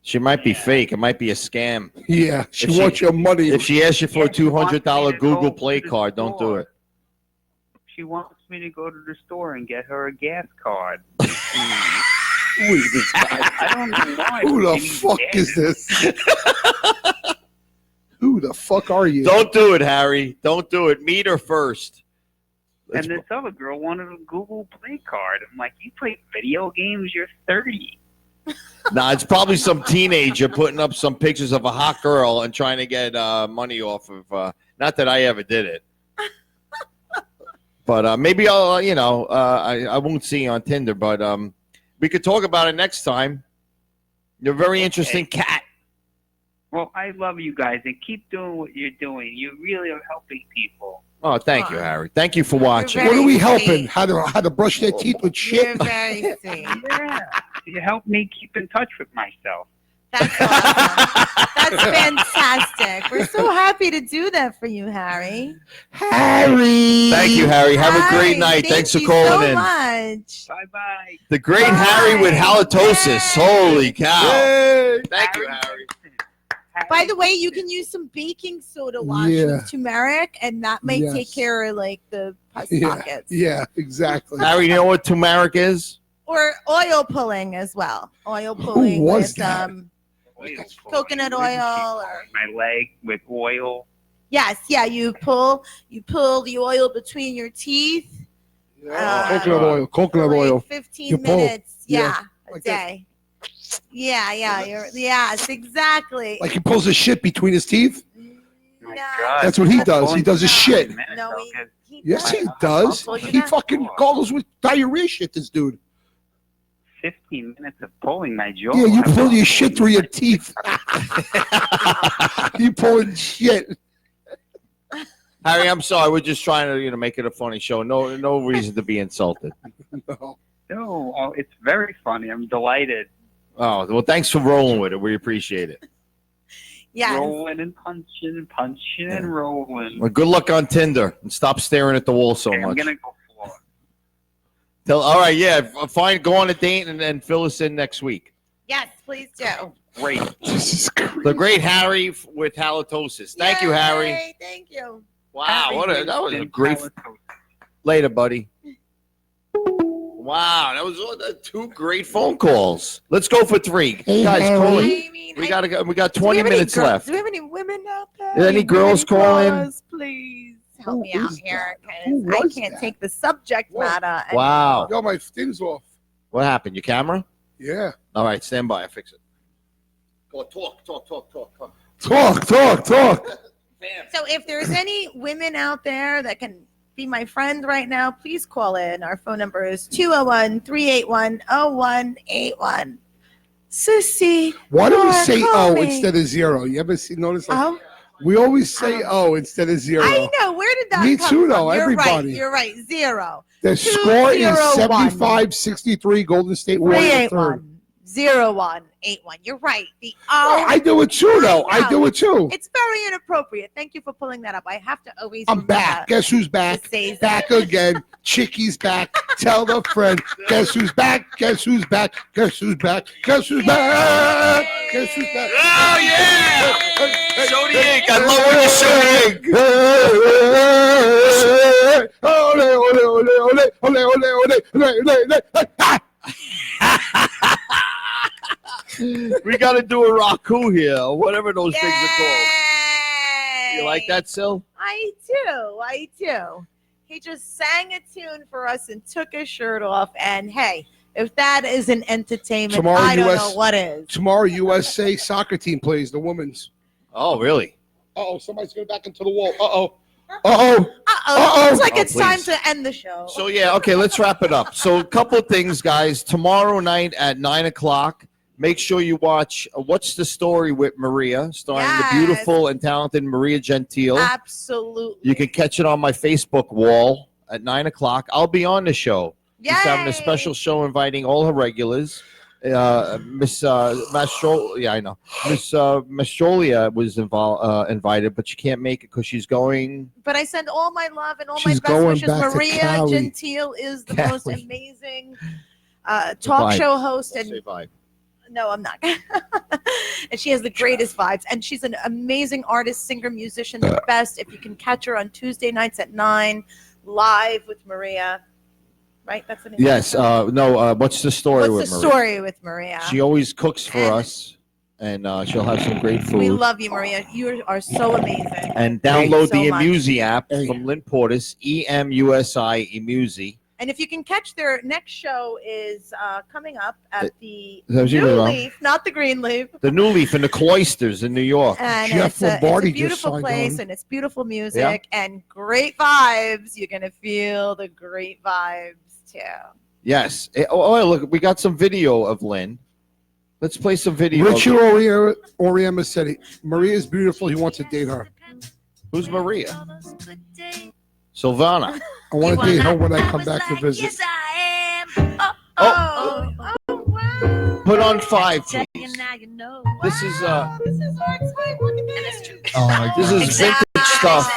She might be fake. It might be a scam. Yeah, she If she- wants your money. If she asks you for a Yeah, she wants me $200 to Google go Play to the card, don't do store. it. She wants me to go to the store and get her a gas card. Who is this guy? I don't know why. Who the but she fuck needs is this? Who the fuck are you? Don't do it, Harry. Don't do it. Meet her first. And this other girl wanted a Google Play card. I'm like, you play video games? You're 30. Nah, it's probably some teenager putting up some pictures of a hot girl and trying to get money off of. Not that I ever did it, but maybe I'll. I won't see you on Tinder, but we could talk about it next time. You're a very interesting cat. Well, I love you guys, and keep doing what you're doing. You really are helping people. Oh, thank you, Harry. Thank you for watching. What are we Very helping? sweet. How to brush their teeth with shit? You're very sweet. Yeah, you help me keep in touch with myself. That's awesome. That's fantastic. We're so happy to do that for you, Harry. Harry. Thank you, Harry. Have a great Harry, night. Thanks for thank you calling so in. much. Bye-bye. The great Bye. Harry with halitosis. Yay. Holy cow! Hey. Thank you, Harry. By the way, you can use some baking soda wash Yeah. with turmeric, and that might Yes. take care of like the pus Yeah, pockets. yeah, exactly. Harry, you know what turmeric is? Or oil pulling as well. Oil pulling was with that? coconut oil or my leg with oil. yes, yeah. You pull the oil between your teeth. Coconut for like oil. 15 You pull. minutes. Yeah, Yeah, a like that. day. Yeah. Yes, exactly. Like he pulls his shit between his teeth. My No. God. That's what he does. He does his No. shit. No, he Yes, he does. does. I'll pull you He back. fucking goggles with diarrhea shit. This dude. 15 minutes of pulling my jaw. Yeah, you pull your shit through your teeth. You pulling shit. Harry, I'm sorry. We're just trying to, make it a funny show. No reason to be insulted. No. No, it's very funny. I'm delighted. Oh, well, thanks for rolling with it. We appreciate it. Yes. Rolling and punching and rolling. Well, good luck on Tinder, and stop staring at the wall so Okay, I'm much. gonna go for it. All right, yeah, fine. Go on a date and fill us in next week. Yes, please do. Great. Jesus Christ. The great Harry with halitosis. Thank you, Harry. Yay, thank you. Wow, that was a great. Halitosis. Later, buddy. Wow, that was two great phone calls. Let's go for 3, guys. Call I it. mean, We got 20 do we have any minutes girls- left. Do we have any women out there? Any Any girls women calling? callers? Please help Who me out is here Who because I was can't that? take the subject Whoa. matter. Wow, Got my things off. what happened? Your camera? Yeah. All right, stand by. I fix it. Go talk. Talk. So if there's any women out there that can be my friend right now, please call in. Our phone number is 201-381-0181. Sissy. Why do we Laura, say call O me. instead of 0? You ever notice? Like, Oh, we always say O instead of 0. I know. Where did that Me come too, from? though. You're Everybody. right. You're right. 0. The score is 201. 75-63. Golden State Warriors third. 381. S1-E1. You're right. The Oh, O. I do it too, though. I know. I do it too. It's very inappropriate. Thank you for pulling that up. I have to always. I'm remember back. Guess who's to back? say that. Back again. Chickie's back. Tell the friend. Guess who's back? Guess who's back? Guess who's back? Guess who's back? Guess who's back? Oh, yeah! Show the ink. I love when you show the ink. Ole, ole, ole, ole, ole, ole, ole, ole, ole. We got to do a raku here, or whatever those things are called. You like that, Sil? I do. He just sang a tune for us and took his shirt off. And hey, if that isn't entertainment, Tomorrow I don't US know what is. Tomorrow, USA soccer team plays the women's. Oh, really? Uh-oh, somebody's going back into the wall. Uh-oh. Uh-oh. Looks like Oh, it's time please. to end the show. So, yeah, okay, let's wrap it up. So, a couple of things, guys. Tomorrow night at 9 o'clock, make sure you watch What's the Story with Maria, starring Yes. the beautiful and talented Maria Gentile. Absolutely. You can catch it on my Facebook wall at 9 o'clock. I'll be on the show. She's having a Yay. special show inviting all her regulars. Miss Mastrolia, yeah, I know. Miss Mastrolia was invited, but she can't make it because she's going. But I send all my love and all She's my best going wishes. back to Maria Cali. Gentile is the most Cali. amazing talk Vibe. show host. Say And bye. no, I'm not. And she has the greatest vibes. And she's an amazing artist, singer, musician, the best. If you can catch her on Tuesday nights at 9, live with Maria. Right? That's the name. Yes. No. What's the story What's with the Maria? story with Maria? She always cooks for And- us, and she'll have some great food. We love you, Maria. You are so amazing. And download Thank you the so much. Emusi app Hey. from Lynn Portis, EMUSI Emusi. And if you can catch their next show is coming up at the That you New were wrong. Leaf, not the Green Leaf. The New Leaf in the Cloisters in New York. And Jeff it's a Lombardi just beautiful signed place on. and it's beautiful music and great vibes. You're going to feel the great vibes too. Yes. Oh, look, we got some video of Lynn. Let's play some video. Richard Oriema said it. Maria is beautiful. He wants to date her. Who's Maria? Silvana. I want to date her when I come back to visit. Yes, I am. Oh, wow. Put on 5, please. This is This is our time. Look at this. this is vintage stuff.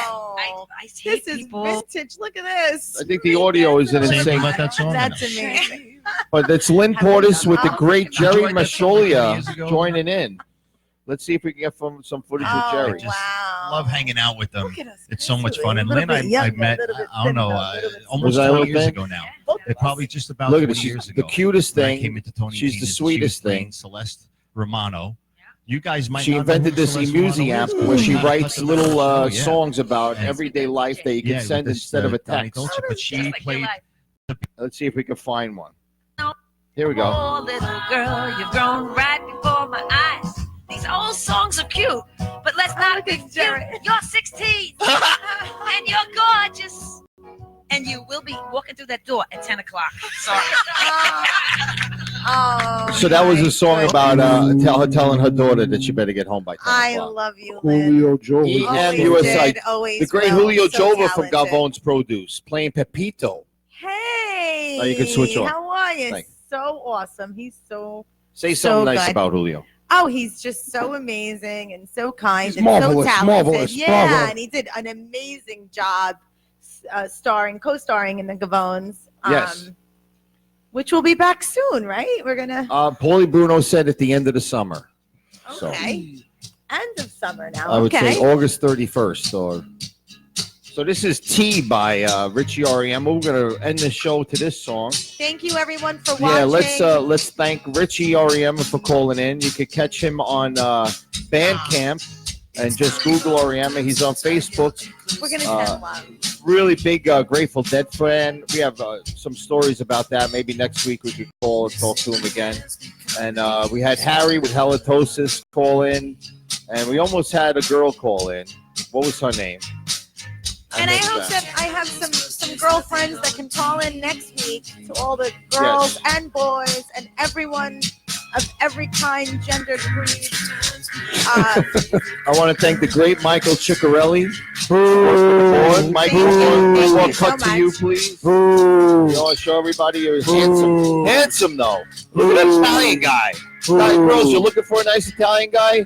This is vintage. Look at this. I think the audio is in Saying sync. about that song? That's amazing. But it's Lynn Portis with the great Jerry Enjoyed that song Mastrolia years ago. joining in. Let's see if we can get some footage with Oh, Jerry. just wow. Love hanging out with them. Look at us. It's so much Actually, fun. a And little Lynn, bit I younger, met, a little bit I don't know, thinner, a little bit almost Was I 20 old years then? ago now. Both of It us. probably just about Look at 20 it. years She's ago. the cutest when I thing. came into Tony She's T's, the she sweetest was playing thing. Celeste Romano. You guys might She not know invented who this Celeste Emusi Romano app is. where she Not writes much little about it. Yeah. songs about And- everyday life that you can Yeah, send with this, instead of a Donnie text. Dolce, but she played. Let's see if we can find one. Here we go. Oh, little girl, you've grown right before my eyes. These old songs are cute, but let's not be cute. You're 16, and you're gorgeous, and you will be walking through that door at 10 o'clock. Sorry. Oh, So that was my a song goodness. about telling her daughter that she better get home by 10 I o'clock. love you, Lynn. Julio Joe. He- Always EMUSI. did, always The great will. Julio So Jova from talented. Gavon's Produce playing Pepito. Hey. Oh, you can switch on. How are you? Thank So awesome. He's so. Say So something nice good. about Julio. Oh, he's just so amazing and so kind He's and marvelous, so talented. marvelous. Yeah, Bravo. and he did an amazing job co-starring in the Gavones. Yes. Which will be back soon, right? We're gonna. Paulie Bruno said at the end of the summer. So Okay. End of summer now. I would okay. say August 31st. So this is T by Richie Oriema. We're going to end the show to this song. Thank you, everyone, for watching. Yeah, let's thank Richie Oriema for calling in. You can catch him on Bandcamp and just Google Oriema. He's on Facebook. We're gonna send love. Really big Grateful Dead fan. We have some stories about that. Maybe next week we could call and talk to him again. And we had Harry with halitosis call in, and we almost had a girl call in. What was her name? And I missed hope that I have some girlfriends that can call in next week to all the girls and boys and everyone of every kind, gender, creed. I want to thank the great Michael Ciccarelli. Michael, Thank you one so cut to you, much. please. You want to show everybody you're handsome. Handsome, though. Look at that Italian guy. Guys, girls, you're looking for a nice Italian guy?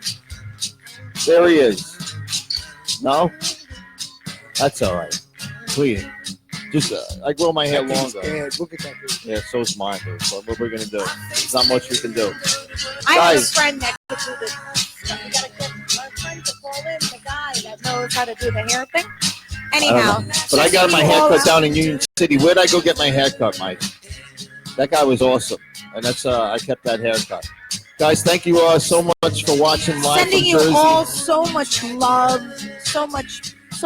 There he is. No? That's all right. Please. Just, I grow my hair longer. Look at that dude. Yeah, so's mine, dude. So what we're going to do? There's not much we can do. I have a Guys. friend that could do this. We gotta get our friend to call in, the guy that knows how to do the hair thing. Anyhow. But I got my hair cut down in Union City. Where'd I go get my hair cut, Mike? That guy was awesome. And that's I kept that haircut. Guys, thank you so much for watching live Sending from you Jersey. all so much love, so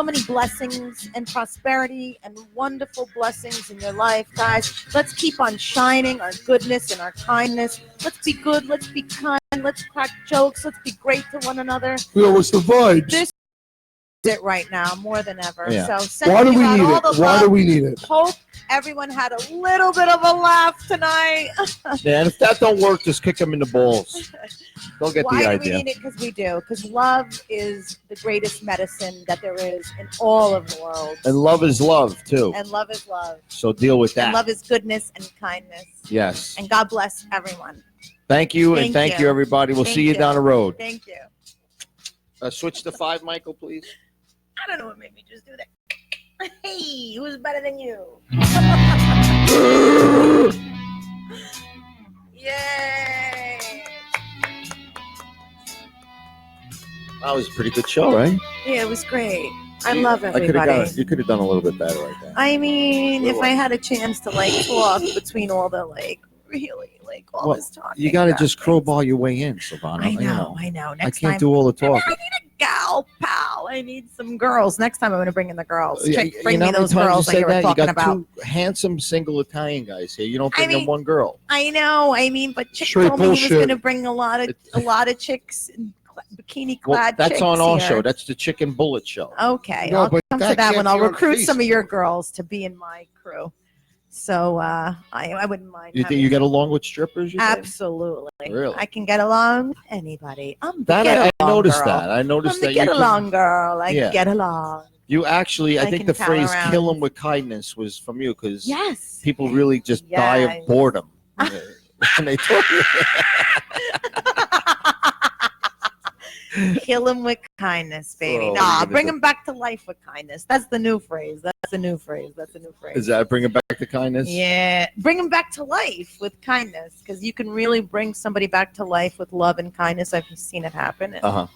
many blessings and prosperity and wonderful blessings in your life, guys. Let's keep on shining our goodness and our kindness. Let's be good. Let's be kind. Let's crack jokes. Let's be great to one another. Yo, what's the vibes? This is it right now more than ever. Yeah. So sending Why do you we out need all it? the Why love. do we need it? Hope everyone had a little bit of a laugh tonight. Yeah, and if that don't work, just kick them in the balls. They'll get Why the do idea. we need it? Because we do. Because love is the greatest medicine that there is in all of the world. And love is love, too. And love is love. So deal with And that. love is goodness and kindness. Yes. And God bless everyone. Thank you, and Thank thank you. you, everybody. We'll Thank see you you. down the road. Thank you. Switch to 5, Michael, please. I don't know what made me just do that. Hey, who's better than you? Yay! That was a pretty good show, right? Yeah, it was great. I love You could everybody. have done a little bit better like that. I mean, if Really? I had a chance to talk between all the really all Well, this talking. You got to about just things. crowbar your way in, Silvana. I know. I Next can't time, do all the I talking. need a gal pal. I need some girls. Next time I'm going to bring in the girls. Yeah, Chick, you bring know me how many those times girls you that say you were that? talking You got about. two handsome single Italian guys here. You don't bring I mean, in one girl. I know. But Chick Straight told me he was bullshit. going to bring a lot of chicks, in bikini Well, clad that's chicks on our here. show. That's the Chicken Bullet show. Okay, No, I'll but come to that that can't one. be I'll on recruit some of your Facebook. girls to be in my crew. So I wouldn't mind. You think having you get along with strippers? You think? Absolutely. Really? I can get along with anybody. I'm the That get I along noticed girl. that. I noticed I'm that the you get can- along girl. I Yeah. get along. You actually, I I think can the pal phrase around. "kill them with kindness" was from you because Yes. people really just die Yes. of boredom. And they talk. Kill him with kindness, baby. Oh, what are you Nah, gonna bring do? him back to life with kindness. That's the new phrase. That's a new phrase. Is that bring it back to kindness? Yeah, bring them back to life with kindness because you can really bring somebody back to life with love and kindness. I've seen it happen. And Uh-huh.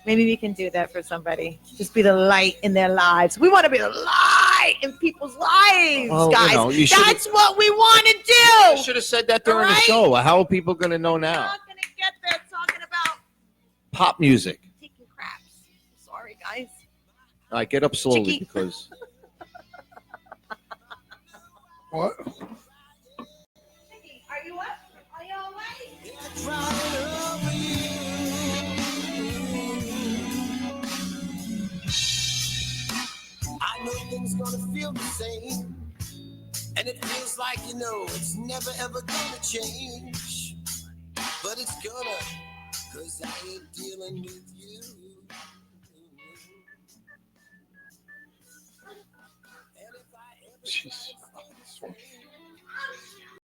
maybe we can do that for somebody. Just be the light in their lives. We want to be the light in people's lives, Well, guys. you know, you should've- That's what we want to I do. should have said that during the Right? show. How are people going to know We're now? not going to get there talking about Pop music. taking craps. Sorry, guys. All right, get up slowly Chicky. because What? Are you up? Are you all right? I know things gonna feel the same, and it feels like it's never ever gonna change, but it's gonna, 'cause I ain't dealing with you. And if I ever